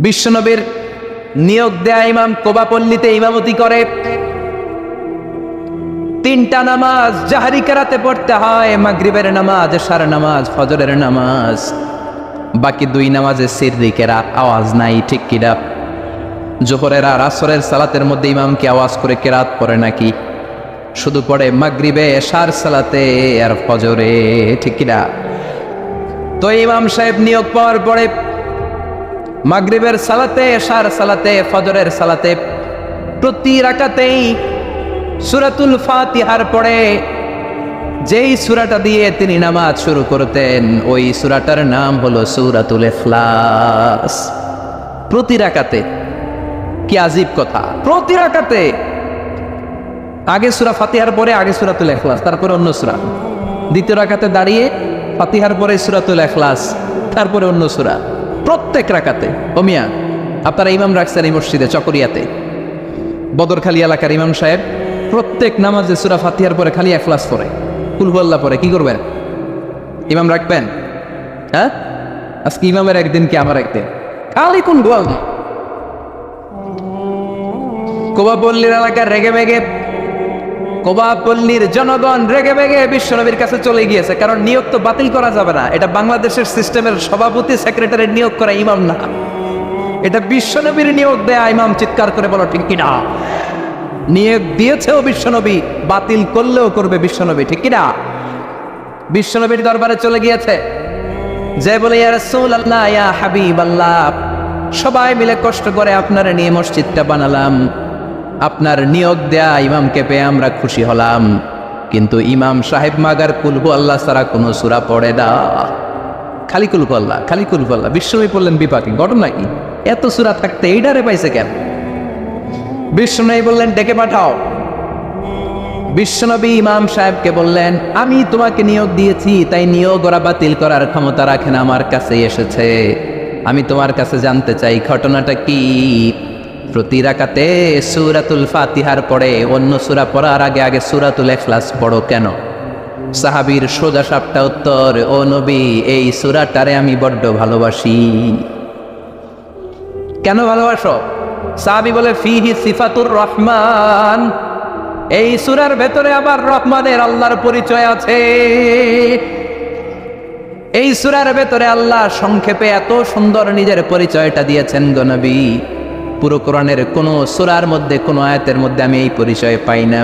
বিশ্বনবীর নিয়োগ দেয়া ইমাম কোবাপল্লীতে ইমামতি করে। 3টা নামাজ জাহরি কেরাতে পড়তে হয়, মাগরিবের নামাজ, এশার নামাজ, ফজরের নামাজ। বাকি 2 নামাজে সিররি কেরাত, আওয়াজ নাই, ঠিক কিনা? জোহরের আর আসরের সালাতের মধ্যে ইমাম কি আওয়াজ করে কেরাত পড়ে নাকি? শুধু পড়ে মাগরিবে, এশার সালাতে আর ফজরে, ঠিক কিনা? তো ইমাম সাহেব নিয়োগ পাওয়ার পরে মাগরিবের সালাতে, এশার সালাতে, ফজরের সালাতে প্রতি রাকাতেই সূরাতুল ফাতিহার পরে যেই সূরাটা দিয়ে তিনি নামাজ শুরু করতেন ওই সূরাটার নাম হলো সূরাতুল ইখলাস। প্রতি রাকাতে। কি আজীব কথা! প্রতি রাকাতে আগে সূরা ফাতিহার পরে আগে সূরাতুল ইখলাস, তারপরে অন্য সূরা। দ্বিতীয় রাকাতে দাঁড়িয়ে ফাতিহার পরে সূরাতুল ইখলাস, তারপরে অন্য সূরা। প্রত্যেক রাকাতে। ও মিয়া, আপনারা ইমাম রাখছেন এই মসজিদে চকরিয়াতে, বদরখালী এলাকার ইমাম সাহেব প্রত্যেক নামাজে সূরা ফাতিহার পরে খালি ইখলাস পড়ে, কুল হুয়াল্লাহ পড়ে। কি করবেন? ইমাম রাখবেন? হ্যাঁ, আজকে ইমামের একদিন কি আমার একদিন, খালি কুল হুয়াল্লাহ। কোবাপল্লীর এলাকার রেগে মেগে, কোবাপল্লীর জনগণ রেগে মেগে বিশ্বনবীর কাছে চলে গিয়েছে। কারণ নিয়োগ তো বাতিল করা যাবে না। এটা বাংলাদেশের সিস্টেমের সভাপতি সেক্রেটারি নিয়োগ করা ইমাম না, এটা বিশ্বনবীর নিয়োগ দেয়া ইমাম। চিৎকার করে বলো ঠিক কিনা? নিয়োগ দিয়েছেও বিশ্বনবী, বাতিল করলেও করবে বিশ্বনবী, ঠিক কিনা? বিশ্বনবীর দরবারে চলে গিয়েছে, যে বলে ইয়া রাসূলুল্লাহ, ইয়া হাবিবাল্লাহ, সবাই মিলে কষ্ট করে আপনার নিয়ে মসজিদটা বানালাম, আপনার নিয়োগ দেয়া ইমামকে পেয়ে আমরা খুশি হলাম, কিন্তু ইমাম সাহেব মাগার কুল হুয়াল্লাহ ছাড়া কোনো সূরা পড়ে না, খালি কুল হুয়াল্লাহ, খালি কুল হুয়াল্লাহ। বিশ্বনবী বললেন বিপাকে, ঘটনা কি? এত সূরা থাকতে এইটারে পাইছে কেন? বিশ্বনবী বললেন ডেকে পাঠাও। বিশ্বনবী ইমাম সাহেবকে বললেন, আমি তোমাকে নিয়োগ দিয়েছি, তাই নিয়োগ ওরা বাতিল করার ক্ষমতা রাখে না, আমার কাছে এসেছে। আমি তোমার কাছে জানতে চাই ঘটনাটা কি। প্রতি রাকাতে সূরাতুল ফাতিহার পরে অন্য সূরা পড়ার আগে আগে সূরাতুল ইখলাস পড়ো কেন? সাহাবীর সোজা সাপটা উত্তর, ও নবী, এই সূরাটারে আমি বড্ড ভালোবাসি। কেন ভালোবাসো? সাহাবী বলে, ফিহি সিফাতুর রহমান, এই সূরার ভেতরে আবার রহমানের, আল্লাহর পরিচয় আছে। এই সূরার ভেতরে আল্লাহ সংক্ষেপে এত সুন্দর নিজের পরিচয়টা দিয়েছেন গো নবী। পুরো কোরআনের কোন সূরার মধ্যে, কোন আয়াতের মধ্যে আমি এই পরিচয় পাই না।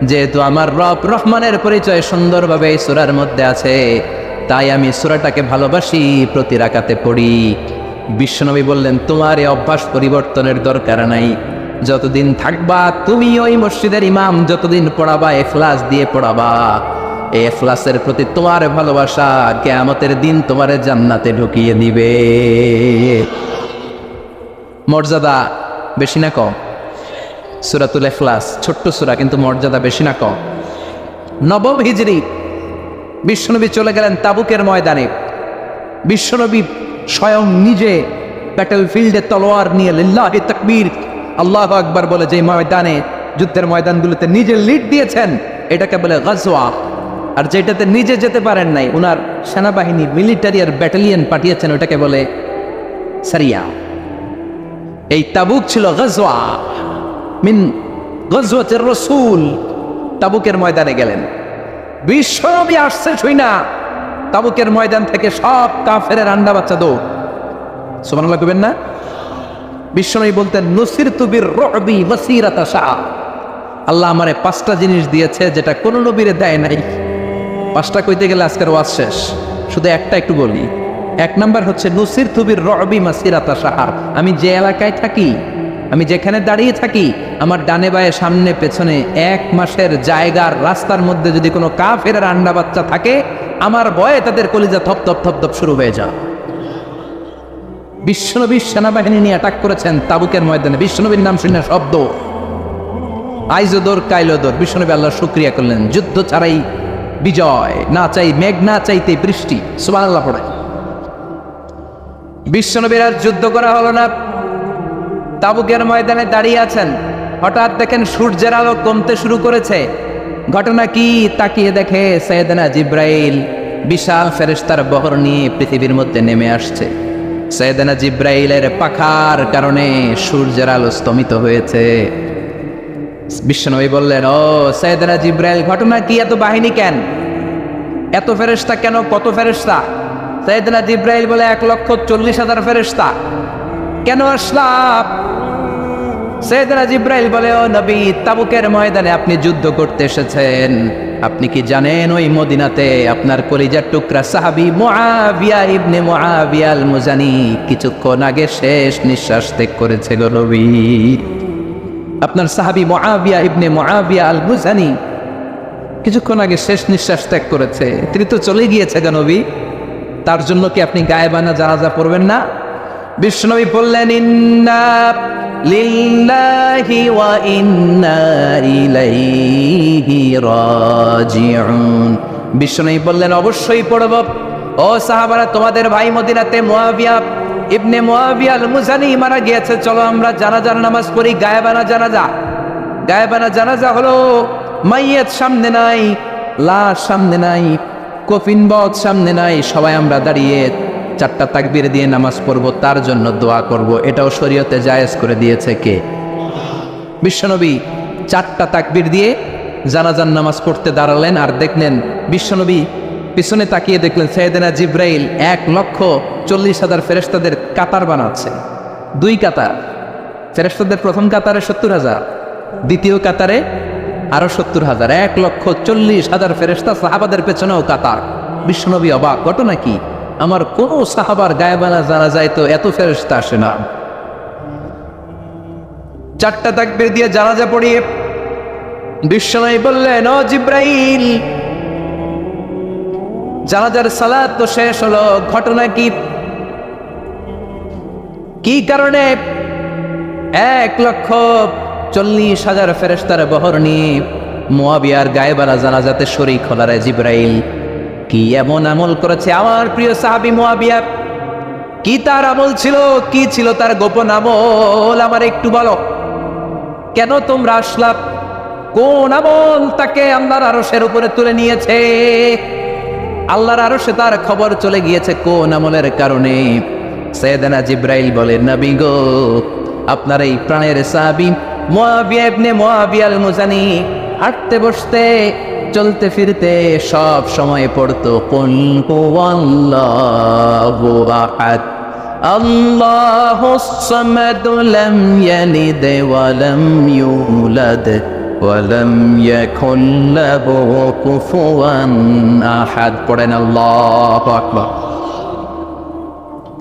যেহেতু আমার রব রহমানের পরিচয় সুন্দরভাবে এই সূরার মধ্যে আছে, তাই আমি সূরাটাকে ভালোবাসি, প্রতি রাকাতে পড়ি। বিশ্বনবী বললেন, তোমার এই অভ্যাস পরিবর্তনের দরকার নাই। যতদিন থাকবা তুমি ওই মসজিদের ইমাম, যতদিন পড়াবা ইখলাস দিয়ে পড়াবা, এই ইখলাসের প্রতি তোমার ভালোবাসা কিয়ামতের দিন তোমারে জান্নাতে ঢুকিয়ে দিবে। মর্যাদা বেশি না কম? সূরাতুল ইখলাস ছোট্ট সূরা, কিন্তু মর্যাদা বেশি না কম? নবম হিজরি বিশ্বনবী চলে গেলেন তাবুকের ময়দানে। বিশ্বনবী স্বয়ং নিজে ব্যাটল ফিল্ডে তলোয়ার নিয়ে লিল্লাহি তাকবীর আল্লাহু আকবার বলে যে ময়দানে, যুদ্ধের ময়দানগুলোতে নিজে লিড দিয়েছেন, এটাকে বলে গাজওয়া। আর যেটাতে নিজে যেতে পারেন নাই, উনার সেনাবাহিনী মিলিটারি আর ব্যাটালিয়ন পাঠিয়েছেন, ওটাকে বলে সারিয়া। এই তাবুক ছিল গাজওয়া মিন গাজওয়াতির রাসূল। তাবুকের ময়দানে গেলেন, বিশ্বনবী আসছে শুই না, তাবুকের ময়দান থেকে সব কাফেরের আন্ডা বাচ্চা দৌড়। সুবহানাল্লাহ কইবেন না? বিশ্বনবী বলতেন নুসিরতু বির-রু'বি মাসিরাতা শাহ। আল্লাহ আমারে 5টা জিনিস দিয়েছে যেটা কোন নবীরে দেয় নাই। 5টা কইতে গেলে আজকের ওয়াজ শেষ, শুধু একটা একটু বলি। 1 নাম্বার হচ্ছে নুসিরতু বির-রু'বি মাসিরাতা শাহ। আমি যে এলাকায় থাকি, আমি যেখানে দাঁড়িয়ে থাকি, আমার ডানে বায়ে সামনে পেছনে 1 মাসের জায়গার রাস্তার মধ্যে যদি কোনো কাফেরের আন্ডা বাচ্চা থাকে, আমার ভয়ে তাদের কলিজা থপ থপ থপ থপ শুরু হয়ে যায়। বিশ্বনবীর সেনাবাহিনী নিয়ে অ্যাটাক করেছেন তাবুকের ময়দানে। বিশ্বনবীর নাম শুনে শব্দ, আইজোদর কাইলোদর। বিশ্বনবী আল্লাহর শুকরিয়া করলেন, যুদ্ধ ছাড়াই বিজয়, না চাই মেঘ, না চাইতে বৃষ্টি। সুবহানাল্লাহ পড়ে। বিশ্বনবীর আর যুদ্ধ করা হলো না, তাবুকের ময়দানে দাঁড়িয়ে আছেন। হঠাৎ দেখেন সূর্যের আলো কমতে শুরু করেছে। ঘটনা কি? তাকিয়ে দেখে সাইয়েদনা জিব্রাইল বিশাল ফেরেশতার বহর নিয়ে পৃথিবীর মধ্যে নেমে আসছে। সাইয়েদনা জিব্রাইলের পাখার কারণে সূর্যের আলো স্তমিত হয়েছে। বিশ্বনবী বললেন, ও সাইয়েদনা জিব্রাইল, ঘটনা কি? এত বাহিনী কেন? এত ফেরেশতা কেন? কত ফেরেশতা? সাইয়েদনা জিব্রাইল বলে 1,40,000 ফেরেশতা। কেন আসলাম? সাইয়েদনা জিব্রাইল বলে, ও নবী, তাবুকের ময়দানে আপনি যুদ্ধ করতে এসেছেন। আপনি কি জানেন ওই মদিনাতে আপনার কলিজার টুকরা সাহাবী মুআবিয়া ইবনে মুআবিয়া আল মুজানি কিছুক্ষণ আগে শেষ নিঃশ্বাস ত্যাগ করেছে গো নবী। আপনার সাহাবী মুআবিয়া ইবনে মুআবিয়া আল মুজানি কিছুক্ষণ আগে শেষ নিঃশ্বাস ত্যাগ করেছে। তিনি তো চলে গিয়েছে গো নবী, তার জন্য কি আপনি গায়েবানা জানাজা পড়বেন না? বিশ্বনবী বললেন, ইন্না লিল্লাহি ওয়া ইন্না ইলাইহি রাজিউন। বিশ্বনবী বললেন, অবশ্যই পড়ব। ও সাহাবারা, তোমাদের ভাই মদিনাতে মুআবিয়া ইবনে মুআবিয়া আল মুজানি মারা গিয়েছে, চলো আমরা জানাজার নামাজ পড়ি। গায়েবানা জানাজা। গায়েবানা জানাজা হলো মাইয়াত সামনে নাই, লাশ সামনে নাই, কফিন বক্স সামনে নাই, সবাই আমরা দাঁড়িয়ে 4টা তাকবীর দিয়ে নামাজ পড়ব, তার জন্য দোয়া করব। এটাও শরীয়তে জায়েজ করে দিয়েছে কে? বিশ্বনবী 4টা তাকবীর দিয়ে জানাজার নামাজ পড়তে দাঁড়ালেন। আর দেখলেন বিশ্বনবী পিছনে তাকিয়ে দেখলেন সাইয়েদনা জিব্রাইল 1,40,000 ফেরেশতাদের কাতার বানাচ্ছে। 2 কাতার ফেরেশতাদের, প্রথম কাতারে 70,000, দ্বিতীয় কাতারে আরো 70,000, 1,40,000 ফেরেশতা, সাহাবাদের পেছনেও কাতার। বিশ্বনবী অবাক, ঘটনা কি? আমার কোন সাহাবার গায়েবানা জানা যায় তো এত ফেরেশতা আসে না। 4টা তাকবীর দিয়ে জানাজা পড়িয়ে বিশ্বনবী বললেন, ও জিব্রাইল, জানাজার সালাত তো শেষ হলো, ঘটনা কি? কি কারণে 1,40,000 ফেরেশতার বহর নিয়ে মুআবিয়ার গায়েবানা জানাজাতে শরীক হলো রে জিব্রাইল? কি এমন আমল করেছে আমার প্রিয় সাহাবী মুআবিয়া? কি তার আমল ছিল? কি ছিল তার গোপন আমল? আমার একটু বলো। কেন তোমরা আসলা? কোন আমল তাকে আল্লাহর আরশের উপরে তুলে নিয়েছে? আল্লাহর আরশে তার খবর চলে গিয়েছে কোন আমলের কারণে? সাইয়েদনা জিব্রাইল বলেন, নবী গো, আপনার এই প্রাণের সাহাবী মুআবিয়া ইবনে মুআবিয়া আল মুজানি হাঁটতে বসতে চলতে ফিরতে সব সময় পড়তো কুল হুয়াল্লাহু আহাদ, আল্লাহুস সামাদ, লাম ইয়ালিদ ওয়া লাম ইউলাদ ওয়া লাম ইয়াকুল লাহু কুফুয়ান আহাদ। পড়েন আল্লাহু আকবার।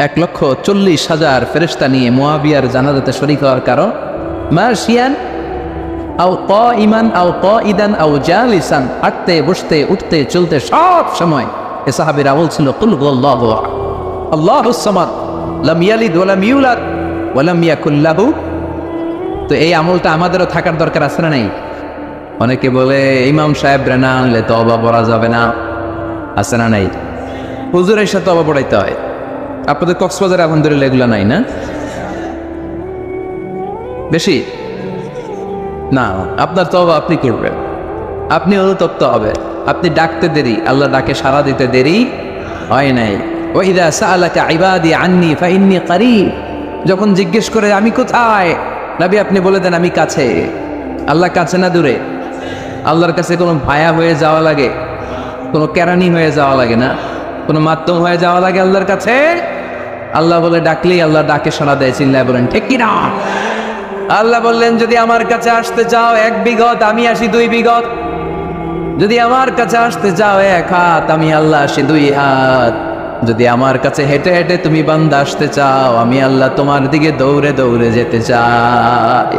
1,40,000 ফেরেশতা নিয়ে মুআবিয়ার জানাজাতে শরীক হওয়ার কারণ মাশিয়ান আও কাইমান আও কাইদান আও জালিসান, হাঁটতে বসতে উঠতে চলতে সব সময় এ সাহাবীর আমল ছিল কুল হুয়াল্লাহু আহাদ, আল্লাহুস সামাদ, লাম ইয়ালিদ ওয়া লাম ইউলাদ ওয়া লাম ইয়াকুল লাহু। তো এই আমলটা আমাদেরও থাকার দরকার আছে না নাই? অনেকে বলে ইমাম সাহেবরা না আনলে তওবা পড়া যাবে না, আছে না নাই? হুজুরের সাথে তওবা পড়াইতে হয়। আপনাদের কক্সবাজারে আলহামদুলিল্লাহ এগুলো নাই না? বেশি না, আপনার তওবা আপনি করবেন, আপনি অনুতপ্ত হবে। আপনি ডাকতে দেরি, আল্লাহ ডাকে সাড়া দিতে দেরি হয় নাই। ওয়াইদা সাআলাকা ইবাদি আন্নী ফাইন্নী কারীব, যখন জিজ্ঞেস করে আমি কোথায়, নবী আপনি বলে দেন আমি কাছে। আল্লাহ কাছে না দূরে? আল্লাহর কাছে কোনো ভায়া হয়ে যাওয়া লাগে, কোনো কেরানি হয়ে যাওয়া লাগে না, কোনো মাধ্যম হয়ে যাওয়া লাগে আল্লাহর কাছে? আল্লাহ বলে ডাকলেই আল্লাহ ডাকে সাড়া দেয়। চিল্লায় বলেন ঠিক কিনা? আল্লাহ বললেন যদি আমার কাছে আসতে চাও 1 বিঘত, আমি আসি 2 বিঘত। যদি আমার কাছে আসতে চাও 1 হাত, আমি আল্লাহ আসি 2 হাত। যদি আমার কাছে হেঁটে হেঁটে তুমি বান্দা আসতে চাও, আমি আল্লাহ তোমার দিকে দৌড়ে দৌড়ে যেতে চাই।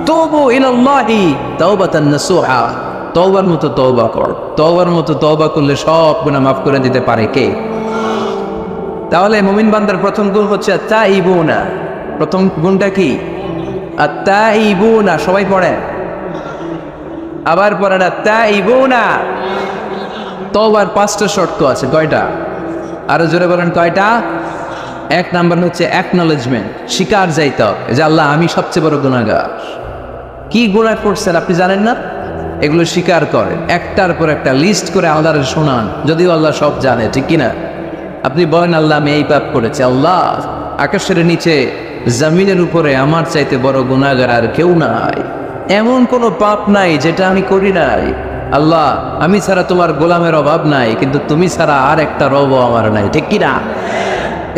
তুবু ইলাল্লাহি তাওবাতান নাসুহা, তওবার মতো তওবা কর। তওবার মতো তওবা করলে সব গুনাহ মাফ করে দিতে পারে কে? তাহলে মুমিন বান্দার প্রথম গুণ হচ্ছে আত-তাইবুনা। প্রথম গুণটা কি? আত-তাইবুনা। সবাই পড়ে, আবার পড়েন আত-তাইবুনা। তওবার 5টা শর্ত আছে। কয়টা? আরো জোরে বলেন কয়টা? 1 নাম্বার হচ্ছে অ্যাকনলেজমেন্ট, স্বীকার যাইতে হবে যে আল্লাহ আমি সবচেয়ে বড় গুনাহগার। কি গুনাহ করছেন আপনি জানেন না? এগুলো স্বীকার করেন, একটার পর একটা লিস্ট করে আল্লাহর শোনান, যদিও আল্লাহ সব জানে, ঠিক কিনা? আপনি বলেন আল্লাহ আমি এই পাপ করেছি, আল্লাহ আকাশের নিচে জমিনের উপরে আমার চাইতে বড় গুনাহগার আর কেউ নাই, এমন কোনো পাপ নাই যেটা আমি করি নাই। আল্লাহ আমি ছাড়া তোমার গোলামের অভাব নাই, কিন্তু তুমি ছাড়া আর একটা রবও আমার নাই, ঠিক কিনা?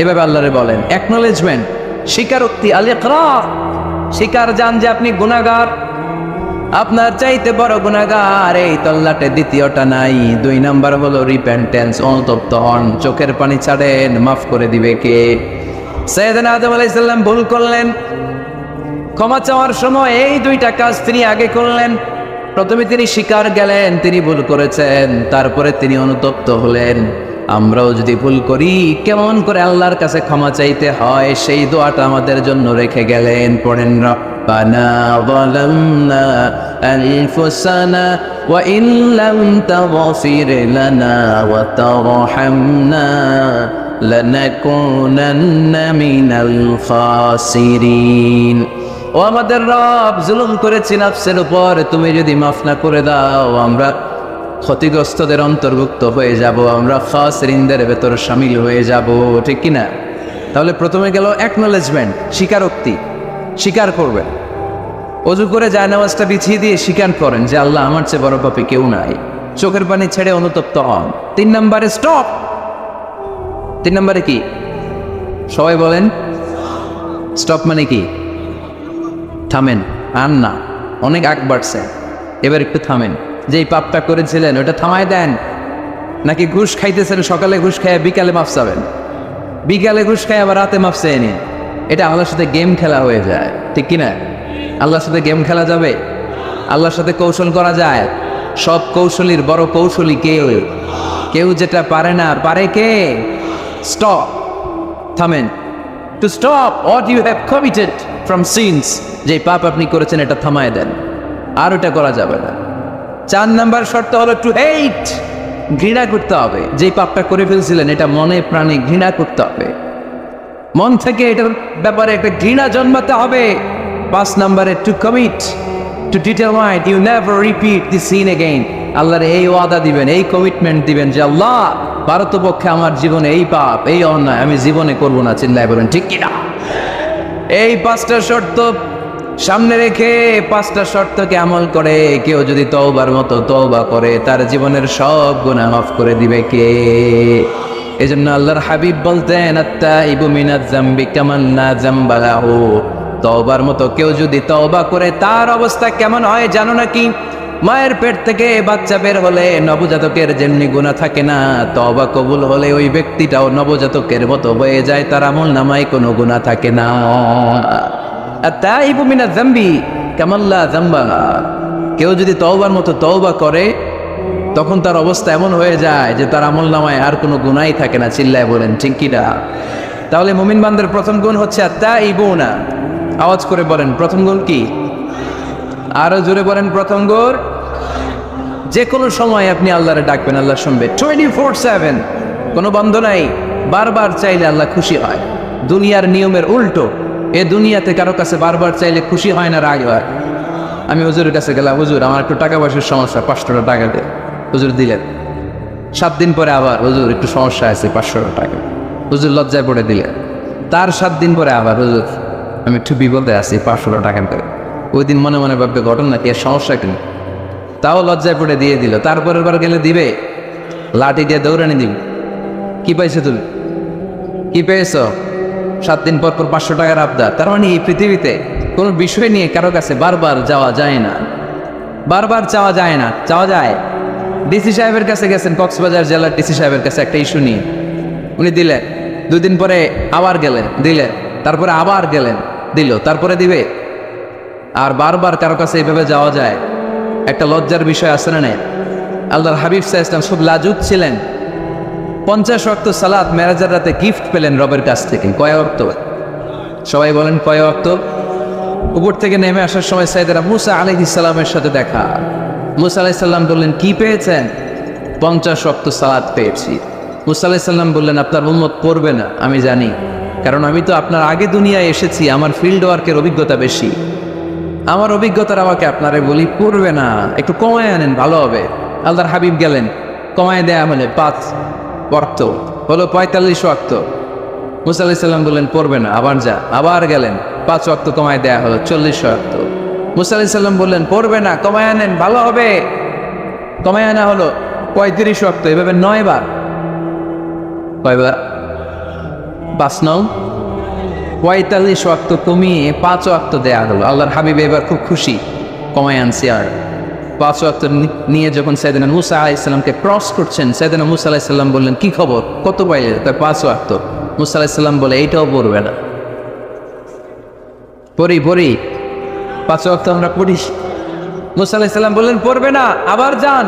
এভাবে আল্লাহরে বলেন। অ্যাকনলেজমেন্ট, স্বীকারোক্তি, আল ইকরার, স্বীকার জান যে আপনি গুনাহগার, আপনার চাইতে বড় গুনাহগার এই তল্লাটে দ্বিতীয়টা নাই। 2 নাম্বার হলো রিপেন্টেন্স, অনুতপ্ত হন, চোখের পানি ছাড়েন, মাফ করে দিবে কে? সাইয়েদনা আদম আলাইহিস সালাম ভুল করলেন, ক্ষমা চাওয়ার সময় এই 2টা কাজ তিনি আগে করলেন। প্রথমে তিনি স্বীকার গেলেন তিনি ভুল করেছেন, তারপরে তিনি অনুতপ্ত হলেন। আমরাও যদি ভুল করি কেমন করে আল্লাহর কাছে ক্ষমা চাইতে হয় সেই দোয়াটা আমাদের জন্য রেখে গেলেন। পড়েন রব্বানা যালামনা আনফুসানা ওয়া ইন লাম তাগফির লানা ওয়া তারহামনা লানাকুনান্না মিনাল খাসিরিন। ও আমাদের রব, জুলুম করেছি নফসের উপর, তুমি যদি মাফ না করে দাও আমরা ক্ষতিগ্রস্তদের অন্তর্ভুক্ত হয়ে যাব, আমরা খাসিরিনদের ভেতর শামিল হয়ে যাব, ঠিক কিনা? তাহলে প্রথমে গেল অ্যাকনলেজমেন্ট, স্বীকারোক্তি, স্বীকার করবেন। ওযু করে জায়নামাজটা বিছিয়ে দিয়ে স্বীকার করেন যে আল্লাহ আমার চেয়ে বড় পাপী কেউ নাই, চোখের পানি ছেড়ে অনুতপ্ত হন। 3 নম্বরে স্টপ। 3 নম্বরে কি? সবাই বলেন স্টপ মানে কি? থামেন, আর না, অনেক আগ বাড়ছে, এবার একটু থামেন। যেই পাপটা করেছিলেন ওটা থামায় দেন। নাকি ঘুষ খাইতেছেন, সকালে ঘুষ খাইয়া বিকালে মাফ চাবেন, বিকালে ঘুষ খাই আবার রাতে মাফ চেয়ে নিন। এটা আল্লাহর সাথে গেম খেলা হয়ে যায়, ঠিক কিনা? আল্লাহর সাথে গেম খেলা যাবে? আল্লাহর সাথে কৌশল করা যায়? সব কৌশলীর বড় কৌশলী কেউ, কেউ যেটা পারে না পারে কে? স্টপ, থামেন। To stop what you have committed from sins, যে পাপ আপনি করেছেন এটা থামায় দেন, আর ওটা করা যাবে না। 4 নাম্বার শর্ত হলো টু হেট, ঘৃণা করতে হবে। যে পাপটা করে ফেলছিলেন এটা মনে প্রাণে ঘৃণা করতে হবে, মন থেকে এটার ব্যাপারে একটা ঘৃণা জন্মাতে হবে। 5 নাম্বারে to commit, to determine you never repeat the sin again. আল্লাহর এই ওয়াদা দিবেন, এই কমিটমেন্ট দিবেন যে আল্লাহ ভারতপক্ষে আমার জীবনে এই পাপ, এই অন্যায় আমি জীবনে করব না। চিল্লায় বলেন ঠিক কিনা? এই 5টা শর্ত সামনে রেখে 5টা শর্তকে আমল করে কেউ যদি তওবার মতো তওবা করে তার জীবনের সব গুনাহ মাফ করে দিবে কে? এজন্য আল্লাহর হাবিব বলতেন আত-তাইবু মিনাজ যামবি কামান লা যামবা লাহু। তওবার মতো কেউ যদি তওবা করে তার অবস্থা কেমন হয় জানো নাকি? মায়ের পেট থেকে বাচ্চা বের হলে নবজাতকের যেমনি গুনাহ থাকে না, তওবা কবুল হলে ওই ব্যক্তিটাও নবজাতকের মতো হয়ে যায়, তার আমল নামায় কোনো গুনাহ থাকে না। আত-তাইবু মিনাজ যামবি কামান লা যামবা। কেউ যদি তওবার মতো তওবা করে তখন তার অবস্থা এমন হয়ে যায় যে তার আমল নামায় আর কোনো গুনাহই থাকে না। চিল্লায় বলেন ঠিক কিনা? তাহলে মুমিন বান্দার প্রথম গুণ হচ্ছে আত-তাইবুনা। আওয়াজ করে বলেন প্রথম গুণ কি? আরো জোরে বলেন প্রথম গুণ। যে কোনো সময় আপনি আল্লাহরে ডাকবেন, আল্লাহ শুনবে 24/7, কোনো বন্ধ নাই। বারবার চাইলে আল্লাহ খুশি হয়। দুনিয়ার নিয়মের উল্টো, এ দুনিয়াতে কারো কাছে বারবার চাইলে খুশি হয় না, রাগ হয়। আমি হুজুরের কাছে গেলাম, হুজুর আমার একটু টাকা পয়সার সমস্যা, 500 টাকা দে। হুজুর দিলেন। 7 দিন পরে আবার, হুজুর একটু সমস্যা আছে, 500 টাকা। হুজুর লজ্জায় পড়ে দিলেন। তার 7 দিন পরে আবার, হুজুর আমি একটু বিপদে আছি, 500 টাকা দেবে। ওই দিন মনে মনে ভাববে ঘটনা কি, এর সমস্যা কি? তাও লজ্জায় পড়ে দিয়ে দিল। তারপরের বার গেলে দিবে, লাঠি দিয়ে দৌড়ানি দিবে। কি পাইছো তুমি? কি পেয়েছ? 7 দিন পর পর 500 টাকার আবদার। তার মানে এই পৃথিবীতে কোনো বিষয় নিয়ে কারো কাছে বারবার যাওয়া যায় না, বারবার চাওয়া যায় না। চাওয়া যায়। ডিসি সাহেবের কাছে গেছেন, কক্সবাজার জেলার ডিসি সাহেবের কাছে একটা ইস্যু নিয়ে, উনি দিলেন। 2 দিন পরে আবার গেলেন, দিলেন। তারপরে আবার গেলেন, দিল। তারপরে দিবে। আর বারবার কারো কাছে এইভাবে যাওয়া যায়? একটা লজ্জার বিষয় আছে না নাই? আল্লাহর হাবিব সাল্লাল্লাহু আলাইহি ওয়াসাল্লাম খুব লাজুক ছিলেন। 50 ওয়াক্ত সালাত মেরাজের রাতে গিফট পেলেন রবের কাছ থেকে। কয় ওয়াক্ত? সবাই বলেন কয় ওয়াক্ত? উপর থেকে নেমে আসার সময় সাইয়েদনা মুসা আলাইহিস সালামের সাথে দেখা। মুসা আলাইহিস সালাম বললেন, কি পেয়েছেন? 50 ওয়াক্ত সালাত পেয়েছি। মুসা আলাইহিস সালাম বললেন, আপনার উম্মত পড়বে না, আমি জানি, কারণ আমি তো আপনার আগে দুনিয়ায় এসেছি, আমার ফিল্ড ওয়ার্কের অভিজ্ঞতা বেশি। আমার অভিজ্ঞতার আমাকে আপনারে বলি, পড়বে না, একটু কমায় আনেন, ভালো হবে। আল্লাহর হাবিব গেলেন, কমায় দেয়া হলে 5 ওয়াক্ত হলো 45 ওয়াক্ত। মুসা আলাইহিস সালাম বললেন, পড়বে না, আবার যা। আবার গেলেন, 5 ওয়াক্ত কমায় দেয়া হলো 40 ওয়াক্ত। মুসা আলাইহিস সালাম বললেন, পড়বে না, কমায় আনেন, ভালো হবে। কমায় আনা হলো 35 ওয়াক্ত। এভাবে 9 বার। কয়বার? 5 নং 45 ওয়াক্ত কমিয়ে 5 ওয়াক্ত দেয়া হলো। আল্লাহর হাবিব এবার খুব খুশি, কমায় আনছি। আর 5 ওয়াক্ত নিয়ে যখন সাইয়েদনা মুসা আলাইহিস সালামকে ক্রস করছেন, সাইয়েদনা মুসা আলাইহিস সালাম বললেন, কি খবর, কত পাইলে? তাই 5 ওয়াক্ত। মুসা আলাইহিস সালাম বলে, এইটাও পড়বে না। পড়ি 5 ওয়াক্ত আমরা পড়ি। মুসা আলাইহিস সালাম বললেন, পড়বে না, আবার যান,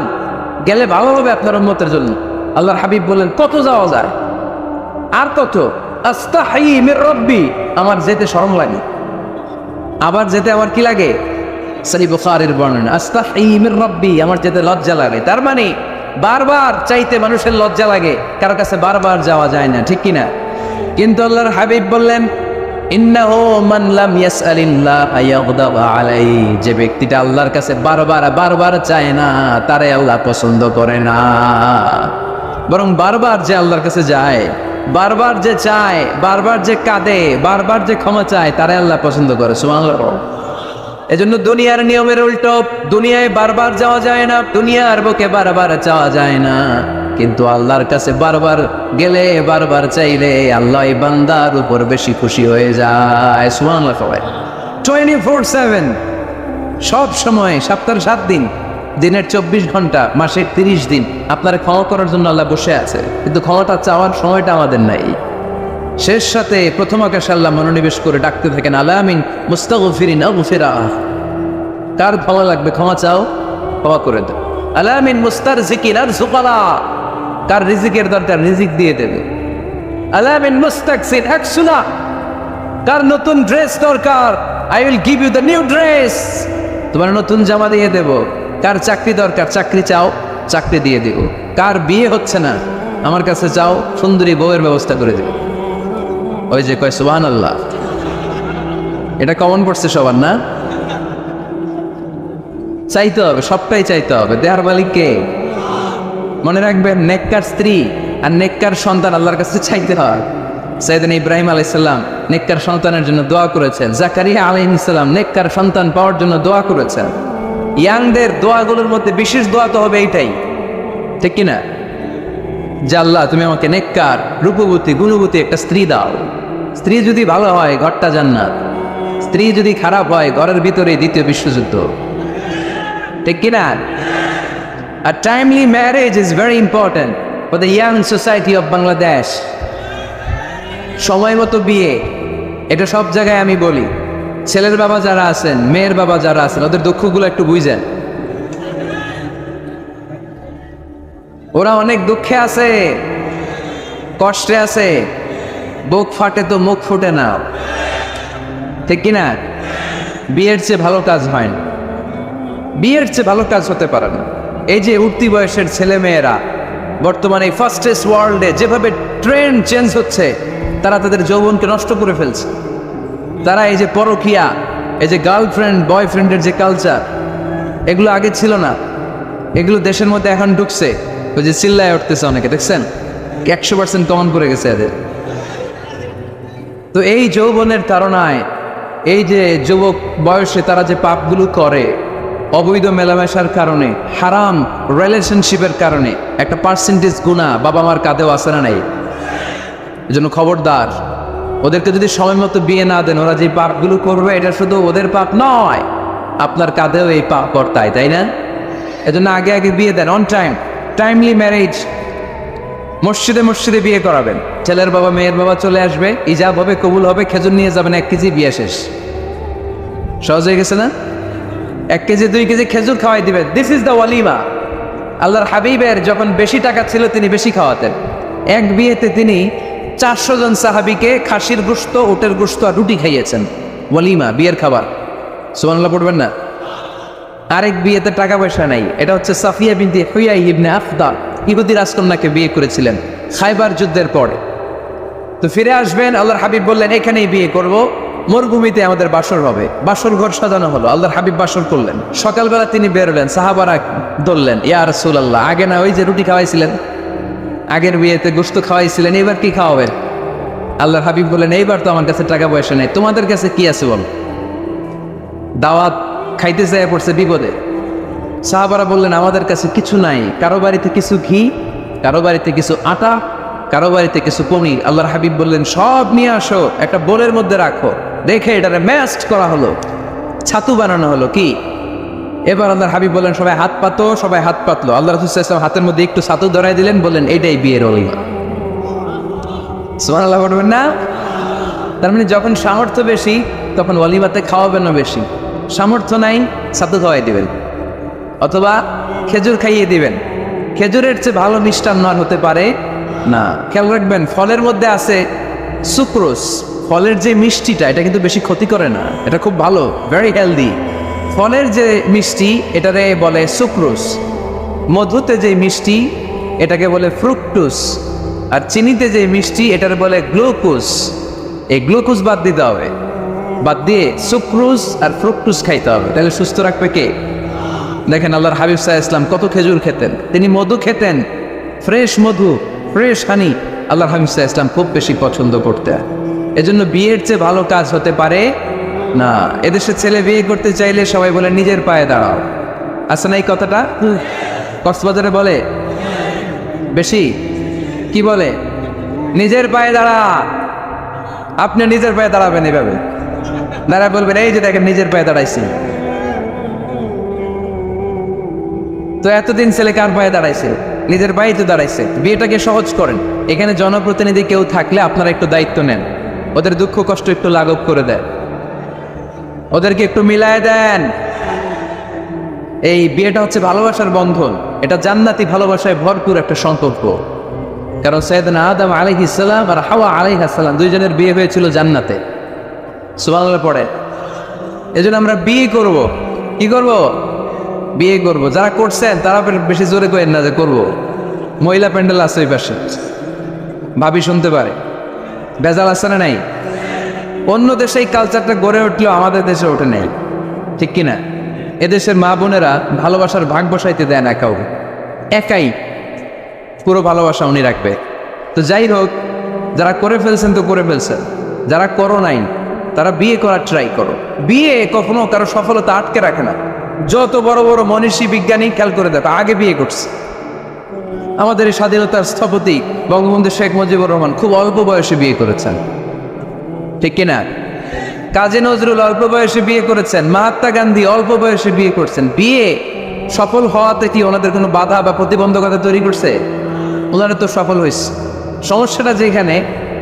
গেলে ভালো হবে আপনার উম্মতের জন্য। আল্লাহর হাবিব বললেন, কত যাওয়া যায়? আর কত? আস্তাহি মির রব্বি, আমার যেতে শরম লাগে। আবার যেতে আমার কি লাগে? সহিহ বুখারীর বর্ণনা, আস্তাহি মির রব্বি, আমার যেতে লজ্জা লাগে। তার মানে বারবার চাইতে মানুষের লজ্জা লাগে, কারো কাছে বারবার যাওয়া যায় না, ঠিক কিনা? কিন্তু আল্লাহর হাবিব বললেন, ইন্নাহু মান লাম ইয়াসআলিল্লাহ ইয়াগদাব আলাইহি, যে ব্যক্তিটা আল্লাহর কাছে বারবার চায় না, তারে আল্লাহ পছন্দ করে না। বরং বারবার যে আল্লাহর কাছে যায়, বারবার যে চায়, বারবার যে কাঁদে, বারবার যে ক্ষমা চায়, তারে আল্লাহ পছন্দ করে। সুবহানাল্লাহ। এজন্য দুনিয়ার নিয়মের উল্টো, দুনিয়ায় বারবার যাওয়া যায় না, দুনিয়ার বুকে বারবার চাওয়া যায় না, কিন্তু আল্লাহর কাছে বারবার গেলে, বারবার চাইলে আল্লাহ এই বান্দার উপর বেশি খুশি হয়ে যায়। সুবহানাল্লাহ। 24/7, সব সময়, সপ্তাহের 7 দিন, দিনের 24 ঘন্টা, মাসের 30 দিন আপনার ক্ষমা করার জন্য আল্লাহ বসে আছে, কিন্তু ক্ষমাটা চাওয়ার সময়টা আমাদের নাই। শেষ সাথে প্রথম আকাশে আল্লাহ মনোনিবেশ করে ডাকতে থাকেন, আলামিন মুস্তাগফিরিন আগফিরা, কার ক্ষমা লাগবে ক্ষমা চাও, ক্ষমা করে দাও। আলামিন মুস্তারজিকিন আরজুকালা, কার রিজিকের দরকার রিজিক দিয়ে দেবে। আলামিন মুস্তাকসিন আকসুলা, কার নতুন ড্রেস দরকার, I will give you the new dress, তোমার নতুন জামা দিয়ে দেব। কার চাকরি দরকার, চাকরি চাও, চাকরি দিয়ে দেব। কার বিয়ে হচ্ছে না, আমার কাছে চাও, সুন্দরী বউয়ের ব্যবস্থা করে দেব। ওই যে কয় সুবহানাল্লাহ, এটা কমন পড়ছে সবার না? চাইতে হবে, সবটাই চাইতে হবে। দেহার মালিক কে? মনে রাখবেন, নেককার স্ত্রী আর নেককার সন্তান আল্লাহর কাছে চাইতে হয়। সাইয়েদনা ইব্রাহিম আলাইহিস সালাম নেককার সন্তানের জন্য দোয়া করেছেন, জাকারিয়া আলাইহিস সালাম নেককার সন্তান পাওয়ার জন্য দোয়া করেছেন। ইয়াংদের দোয়াগুলোর মধ্যে বিশেষ দোয়া তো হবে এইটাই, ঠিক কিনা? যে আল্লাহ তুমি আমাকে নেককার, রূপবতী, গুণবতী একটা স্ত্রী দাও। স্ত্রী যদি ভালো হয় ঘরটা জান্নাত, স্ত্রী যদি খারাপ হয় ঘরের ভিতরে দ্বিতীয় বিশ্বযুদ্ধ, ঠিক কিনা? A timely marriage is very important for the young society of Bangladesh. সময় মতো বিয়ে, এটা সব জায়গায় আমি বলি। ছেলের বাবা যারা আছেন, মেয়ের বাবা যারা আছেন, ওদের দুঃখগুলো একটু বুঝেন। ওরা অনেক দুঃখে আছে, কষ্টে আছে। বুক ফাটে তো মুখ ফুটে না, ঠিক কিনা? বিয়ের চেয়ে ভালো কাজ হয় না, বিয়ের চেয়ে ভালো কাজ হতে পারে না। এই যে উঠতি বয়সের ছেলে মেয়েরা বর্তমানে ফাস্টেস্ট ওয়ার্ল্ডে যেভাবে ট্রেন্ড চেঞ্জ হচ্ছে, তারা তাদের যৌবনকে নষ্ট করে ফেলছে। তারা এই যে পরকীয়া, এই যে গার্লফ্রেন্ড বয়ফ্রেন্ডের যে কালচার, এগুলো আগে ছিল না, এগুলো দেশের মধ্যে এখন ঢুকছে। ওই যে চিল্লায় উঠতেছে অনেকে, দেখছেন 100% কমন করে গেছে এদের। তো এই যৌবনের তাড়নায়, এই যে যুবক বয়সে তারা যে পাপগুলো করে, অবৈধ মেলামেশার কারণে, হারাম রিলেশনশিপের কারণে একটা পার্সেন্টেজ গুনাহ বাবা মার কাঁধেও আসে না নাই? এজন্য খবরদার, ওদেরকে যদি সময় মতো বিয়ে না দেন, ওরা যে পাপগুলো করবে এটা শুধু ওদের পাপ নয়, আপনার কাঁধেও এই পাপ বর্তায়, তাই না? এজন্য আগে আগে বিয়ে দেন, অন টাইম, টাইমলি ম্যারেজ। মসজিদে মসজিদে বিয়ে করাবেন, ছেলের বাবা মেয়ের বাবা চলে আসবে, ইজাব হবে, কবুল হবে, খেজুর নিয়ে যাবেন 1 কেজি, বিয়ে শেষ। সহজ হয়ে গেছে না? 1 কেজি 2 কেজি খেজুর খাওয়াই দিবেন। দিস ইজ দ্য ওয়ালিমা। আল্লাহর হাবিবের যখন বেশি টাকা ছিল তিনি বেশি খাওয়াতেন। এক বিয়েতে তিনি 400 জন সাহাবীকে খাসির গোশত, উটের গোশত আর রুটি খাইয়েছেন। ওয়ালিমা, বিয়ের খাবার। সুবহানাল্লাহ পড়বেন না? আরেক বিয়েতে টাকা পয়সা নাই, এটা হচ্ছে সাফিয়া বিনতে হুয়াই ইবনে আখদার, ইহুদি রাজকন্যাকে বিয়ে করেছিলেন খায়বার যুদ্ধের পরে। তো ফিরে আসবেন, আল্লাহর হাবিব বললেন এখানেই বিয়ে করব, মরুভূমিতে আমাদের বাসর হবে। বাসর ঘর সাজানো হলো, আল্লাহর হাবিব বাসর করলেন। সকালবেলা তিনি বেরোলেন, সাহাবারা ধরলেন, ইয়া রাসূলুল্লাহ, আগে না ওই যে রুটি খাওয়াইছিলেন, আগের বিয়েতে গোশত খাওয়াইছিলেন, এবার কি খাওয়াবেন? আল্লাহর হাবিব বললেন, এইবার তো আমার কাছে টাকা পয়সা নেই, তোমাদের কাছে কি আছে বল? দাওয়াত খাইতে চাইয়া পড়ছে বিপদে। সাহাবারা বললেন, আমাদের কাছে কিছু নাই, কারো বাড়িতে কিছু ঘি, কারো বাড়িতে কিছু আটা, কারো বাড়িতে কিছু পনির। আল্লাহর হাবিব বললেন, সব নিয়ে আসো, একটা বোলের মধ্যে রাখো, রেখে এটারে ম্যাশড করা হলো, ছাতু বানানো হলো। কি এবার আল্লাহর হাবিব বললেন, সবাই হাত পাতো, সবাই হাত পাতলো। আল্লাহ রাসূল সাল্লাল্লাহু আলাইহি ওয়াসাল্লাম হাতের মধ্যে একটু ছাতু ধরাই দিলেন, বললেন এইটাই বিয়ের ওলিমা। সুবহানাল্লাহ বলবেন না? তার মানে যখন সামর্থ্য বেশি তখন ওলিমাতে খাওয়াবেনও বেশি, সামর্থ্য নাই ছাতু খাওয়াই দিবেন, অথবা খেজুর খাইয়ে দিবেন। খেজুরের চেয়ে ভালো মিষ্টান্ন আর হতে পারে না। খেয়াল রাখবেন, ফলের মধ্যে আছে সুক্রোজ। ফলের যে মিষ্টিটা, এটা কিন্তু বেশি ক্ষতি করে না, এটা খুব ভালো, ভেরি হেলদি। ফলের যে মিষ্টি, এটারে বলে সুক্রোজ। মধুতে যে মিষ্টি, এটাকে বলে ফ্রুকটোজ। আর চিনিতে যে মিষ্টি, এটারে বলে গ্লুকোজ। এই গ্লুকোজ বাদ দিতে হবে, বাদ দিয়ে সুক্রোজ আর ফ্রুকটোজ খাইতে হবে, তাহলে সুস্থ রাখবে কে? দেখেন আল্লাহর হাবিব সাল্লাল্লাহু আলাইহি ওয়াসাল্লাম কত খেজুর খেতেন, তিনি মধু খেতেন, ফ্রেশ মধু, ফ্রেশ হানি আল্লাহর হাবিব সাল্লাল্লাহু আলাইহি ওয়াসাল্লাম খুব বেশি পছন্দ করতেন। এজন্য বিয়ের চেয়ে ভালো কাজ হতে পারে না। এদেশে ছেলে বিয়ে করতে চাইলে সবাই বলে নিজের পায়ে দাঁড়াও, আছে না এই কথাটা? কক্সবাজারে বলে বেশি, কি বলে? নিজের পায়ে দাঁড়া। আপনি নিজের পায়ে দাঁড়াবেন, এভাবে দাঁড়ায় বলবেন, এই যে দেখেন নিজের পায়ে দাঁড়াইছি। তো এতদিন ছেলে কার পায়ে দাঁড়াইছে? নিজের পায়ে তো দাঁড়াইছে। বিয়েটাকে সহজ করেন। এখানে জনপ্রতিনিধি কেউ থাকলে আপনারা একটু দায়িত্ব নেন, ওদের দুঃখ কষ্ট একটু লাঘব করে দেন, ওদেরকে একটু মিলায় দেন। এই বিয়েটা হচ্ছে ভালোবাসার বন্ধন, এটা জান্নাতি ভালোবাসায় ভরপুর একটা সম্পর্ক। কারণ সাইয়েদনা আদম আলাইহিস সালাম আর হাওয়া আলাইহিস সালাম দুইজনের বিয়ে হয়েছিল জান্নাতে। সুবহানাল্লাহ পড়ে। এজন্য আমরা বিয়ে করব। কি করব? বিয়ে করব। যারা করছেন তারা বেশি জোরে করেন না যে করব। মহিলা প্যান্ডেল আছে ওই পাশে, ভাবি শুনতে পারে, বেজাল আছে না নাই? অন্য দেশে এই কালচারটা গড়ে উঠলেও আমাদের দেশে ওঠে নেই, ঠিক কিনা? এদেশের মা বোনেরা ভালোবাসার ভাগ বসাইতে দেয় না কাউকে, একাই পুরো ভালোবাসা উনি রাখবে। তো যাই হোক, যারা করে ফেলছেন তো করে ফেলছেন, যারা করো নাই তারা বিয়ে করার ট্রাই করো। বিয়ে কখনো কারো সফলতা আটকে রাখে না। যত বড় বড় মনীষী বিজ্ঞানী খেয়াল করে দেখো, আগে বিয়ে করছে। আমাদের এই স্বাধীনতার স্থপতি বঙ্গবন্ধু শেখ মুজিবুর রহমান খুব অল্প বয়সে বিয়ে করেছেন, ঠিক কিনা? কাজী নজরুল অল্প বয়সে বিয়ে করেছেন, মহাত্মা গান্ধী অল্প বয়সে বিয়ে করছেন। বিয়ে সফল হওয়াতে কি ওনাদের কোনো বাধা বা প্রতিবন্ধকতা তৈরি করছে? ওনারা তো সফল হয়েছে। সমস্যাটা যেখানে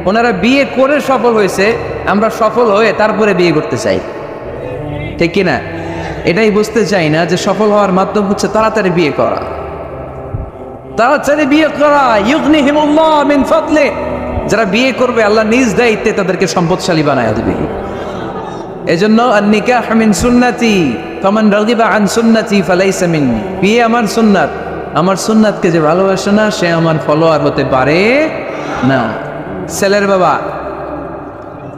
ওনারা বিয়ে করে সফল হয়েছে, আমরা সফল হয়ে তারপরে বিয়ে করতে চাই, ঠিক কিনা? এটাই বুঝতে চাই না যে সফল হওয়ার মাধ্যম হচ্ছে তাড়াতাড়ি বিয়ে করা। তাড়াতাড়ি বিয়ে করা, ইউগনিহিমুল্লাহ মিন ফাদলি। যারা বিয়ে করবে আল্লাহ নিজ দায়িত্বে তাদেরকে সম্পদশালী বানায় দেবে। এজন্য আর নিকাহ মিন সুন্নতি, ফামান রাগিবা আন সুন্নতি ফালাইসা মিন্নি, বিয়ে আমার সুন্নাত, আমার সুন্নাতকে যে ভালোবাসে না সে আমার ফলোয়ার হতে পারে না। ছেলের বাবা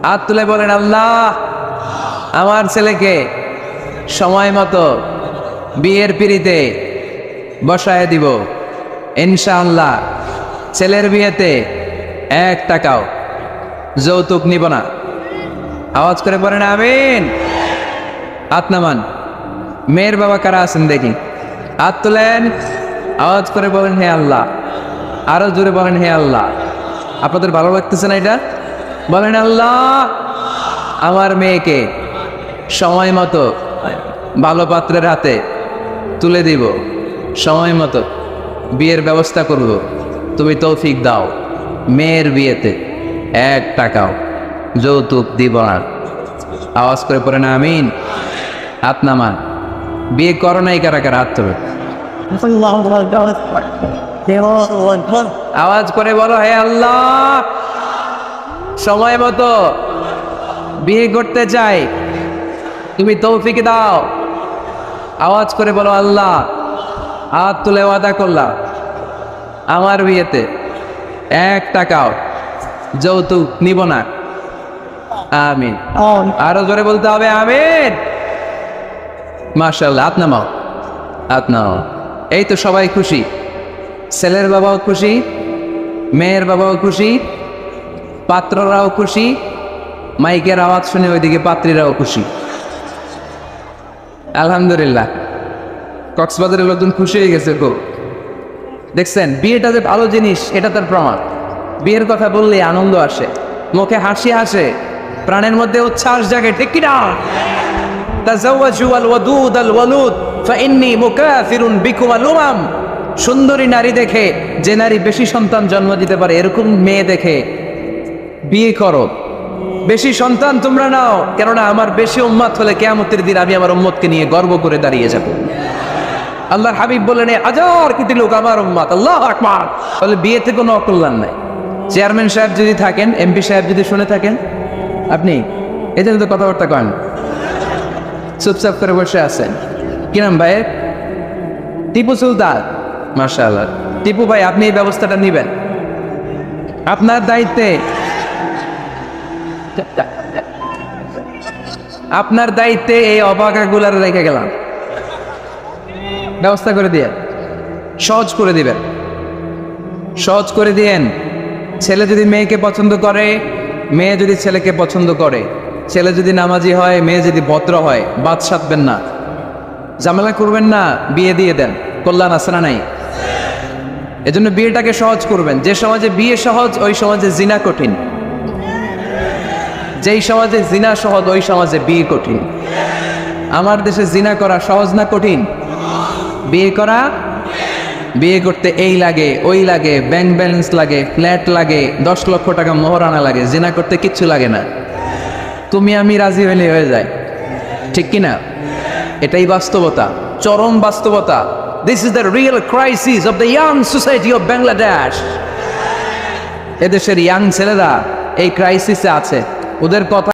হাত তুলে বলেন, আল্লাহ আমার ছেলেকে সময় মতো বিয়ের পিড়িতে বসায় দিব ইনশাআল্লাহ। ছেলের বিয়েতে 1 টাকাও যৌতুক নিব না। আওয়াজ করে বলেন আমিন। হাত নামান। মেয়ের বাবা কারা আছেন দেখি, হাত তুলেন, আওয়াজ করে বলেন হে আল্লাহ। আরো জোরে বলেন হে আল্লাহ। আপনাদের ভালো লাগতেছে না এটা? বলেন আল্লাহ আমার মেয়েকে সময় মতো ভালো পাত্রের হাতে তুলে দিব, সময় মতো বিয়ের ব্যবস্থা করব, তুমি তৌফিক দাও। মেয়ের বিয়েতে 1 টাকাও যৌতুক দিব না। আওয়াজ করে পড়ে না আমিন। হাত নামান। বিয়ে করো নাই কারা কারা? হাত তোলো। আওয়াজ করে বলো হে আল্লাহ সময় মতো বিয়ে করতে চাই, তুমি তৌফিক দাও। আওয়াজ করে বলো আল্লাহ হাত তুলে ওয়াদা করলাম আমার বিয়েতে 1 টাকাও যৌতুক নিব না। আমিন। আরো জোরে বলতে হবে আমিন। মাশাআল্লাহ। হাত নামাও, হাত নামাও। এই তো সবাই খুশি, ছেলের বাবাও খুশি, মেয়ের বাবাও খুশি, পাত্ররাও খুশি, মাইকের আওয়াজ শুনে ওইদিকে পাত্রীরাও খুশি। আলহামদুলিল্লাহ। কক্সবাজারের লোকজন খুশি হয়ে গেছে খুব। দেখছেন বিয়েটা যে ভালো জিনিস এটা তার প্রমাণ। বিয়ের কথা বললে আনন্দ আসে, মুখে হাসি আসে, প্রাণের মধ্যে উচ্ছ্বাস জাগে। ঠিক কি না? তাজাওয়াজু আল ওয়াদুদ আল ওয়ালুদ ফাইন্নী মুকাফিরুন বিকুম আল উমাম। সুন্দরী নারী দেখে, যে নারী বেশি সন্তান জন্ম দিতে পারে এরকম মেয়ে দেখে বিয়ে করো। বেশি সন্তান তোমরা নাও, কেননা আমার বেশি উম্মত হলে কিয়ামতের দিন আমি আমার উম্মতকে নিয়ে গর্ব করে দাঁড়িয়ে যাব। আল্লাহর হাবিব বললেন 1000 কোটি লোক আমার উম্মত। আল্লাহু আকবার। তাহলে বিয়েতে কোনো অকল্যাণ নাই। চেয়ারম্যান সাহেব যদি থাকেন, এমপি সাহেব যদি শুনে থাকেন, আপনি এদের তো কথাবার্তা কন, চুপচাপ করে বসে আছেন। কি নাম ভাই? টিপু সুলতান। মাশাআল্লাহ। টিপু ভাই আপনি এই ব্যবস্থাটা নেবেন, আপনার দায়িত্বে, আপনার দায়িত্বে এই অবাকাগুলার রেখে গেলাম। ব্যবস্থা করে দিয়ে সহজ করে দিবেন, সহজ করে দিয়েন। ছেলে যদি মেয়েকে পছন্দ করে, মেয়ে যদি ছেলেকে পছন্দ করে, ছেলে যদি নামাজি হয়, মেয়ে যদি ভদ্র হয়, বাদ সাধবেন না, ঝামেলা করবেন না, বিয়ে দিয়ে দেন। কল্যাণ আছে না নাই? এজন্য বিয়েটাকে সহজ করবেন। যে সমাজে বিয়ে সহজ ওই সমাজে জিনা কঠিন, যেই সমাজে জিনা সহজ ওই সমাজে বিয়ে কঠিন। আমার দেশে জিনা করা সহজ না কঠিন? বিয়ে করা, বিয়ে করতে এই লাগে ওই লাগে, ব্যাংক ব্যালেন্স লাগে, ফ্ল্যাট লাগে, 10 লক্ষ টাকা মোহরানা লাগে। জিনা করতে কিচ্ছু লাগে না, তুমি আমি রাজি হলে হয়ে যায়। ঠিক কিনা? এটাই বাস্তবতা, চরম বাস্তবতা। This is the real crisis of the young society of Bangladesh. এদেশের ইয়াং ছেলেরা এই ক্রাইসিসে আছে। ওদের কথা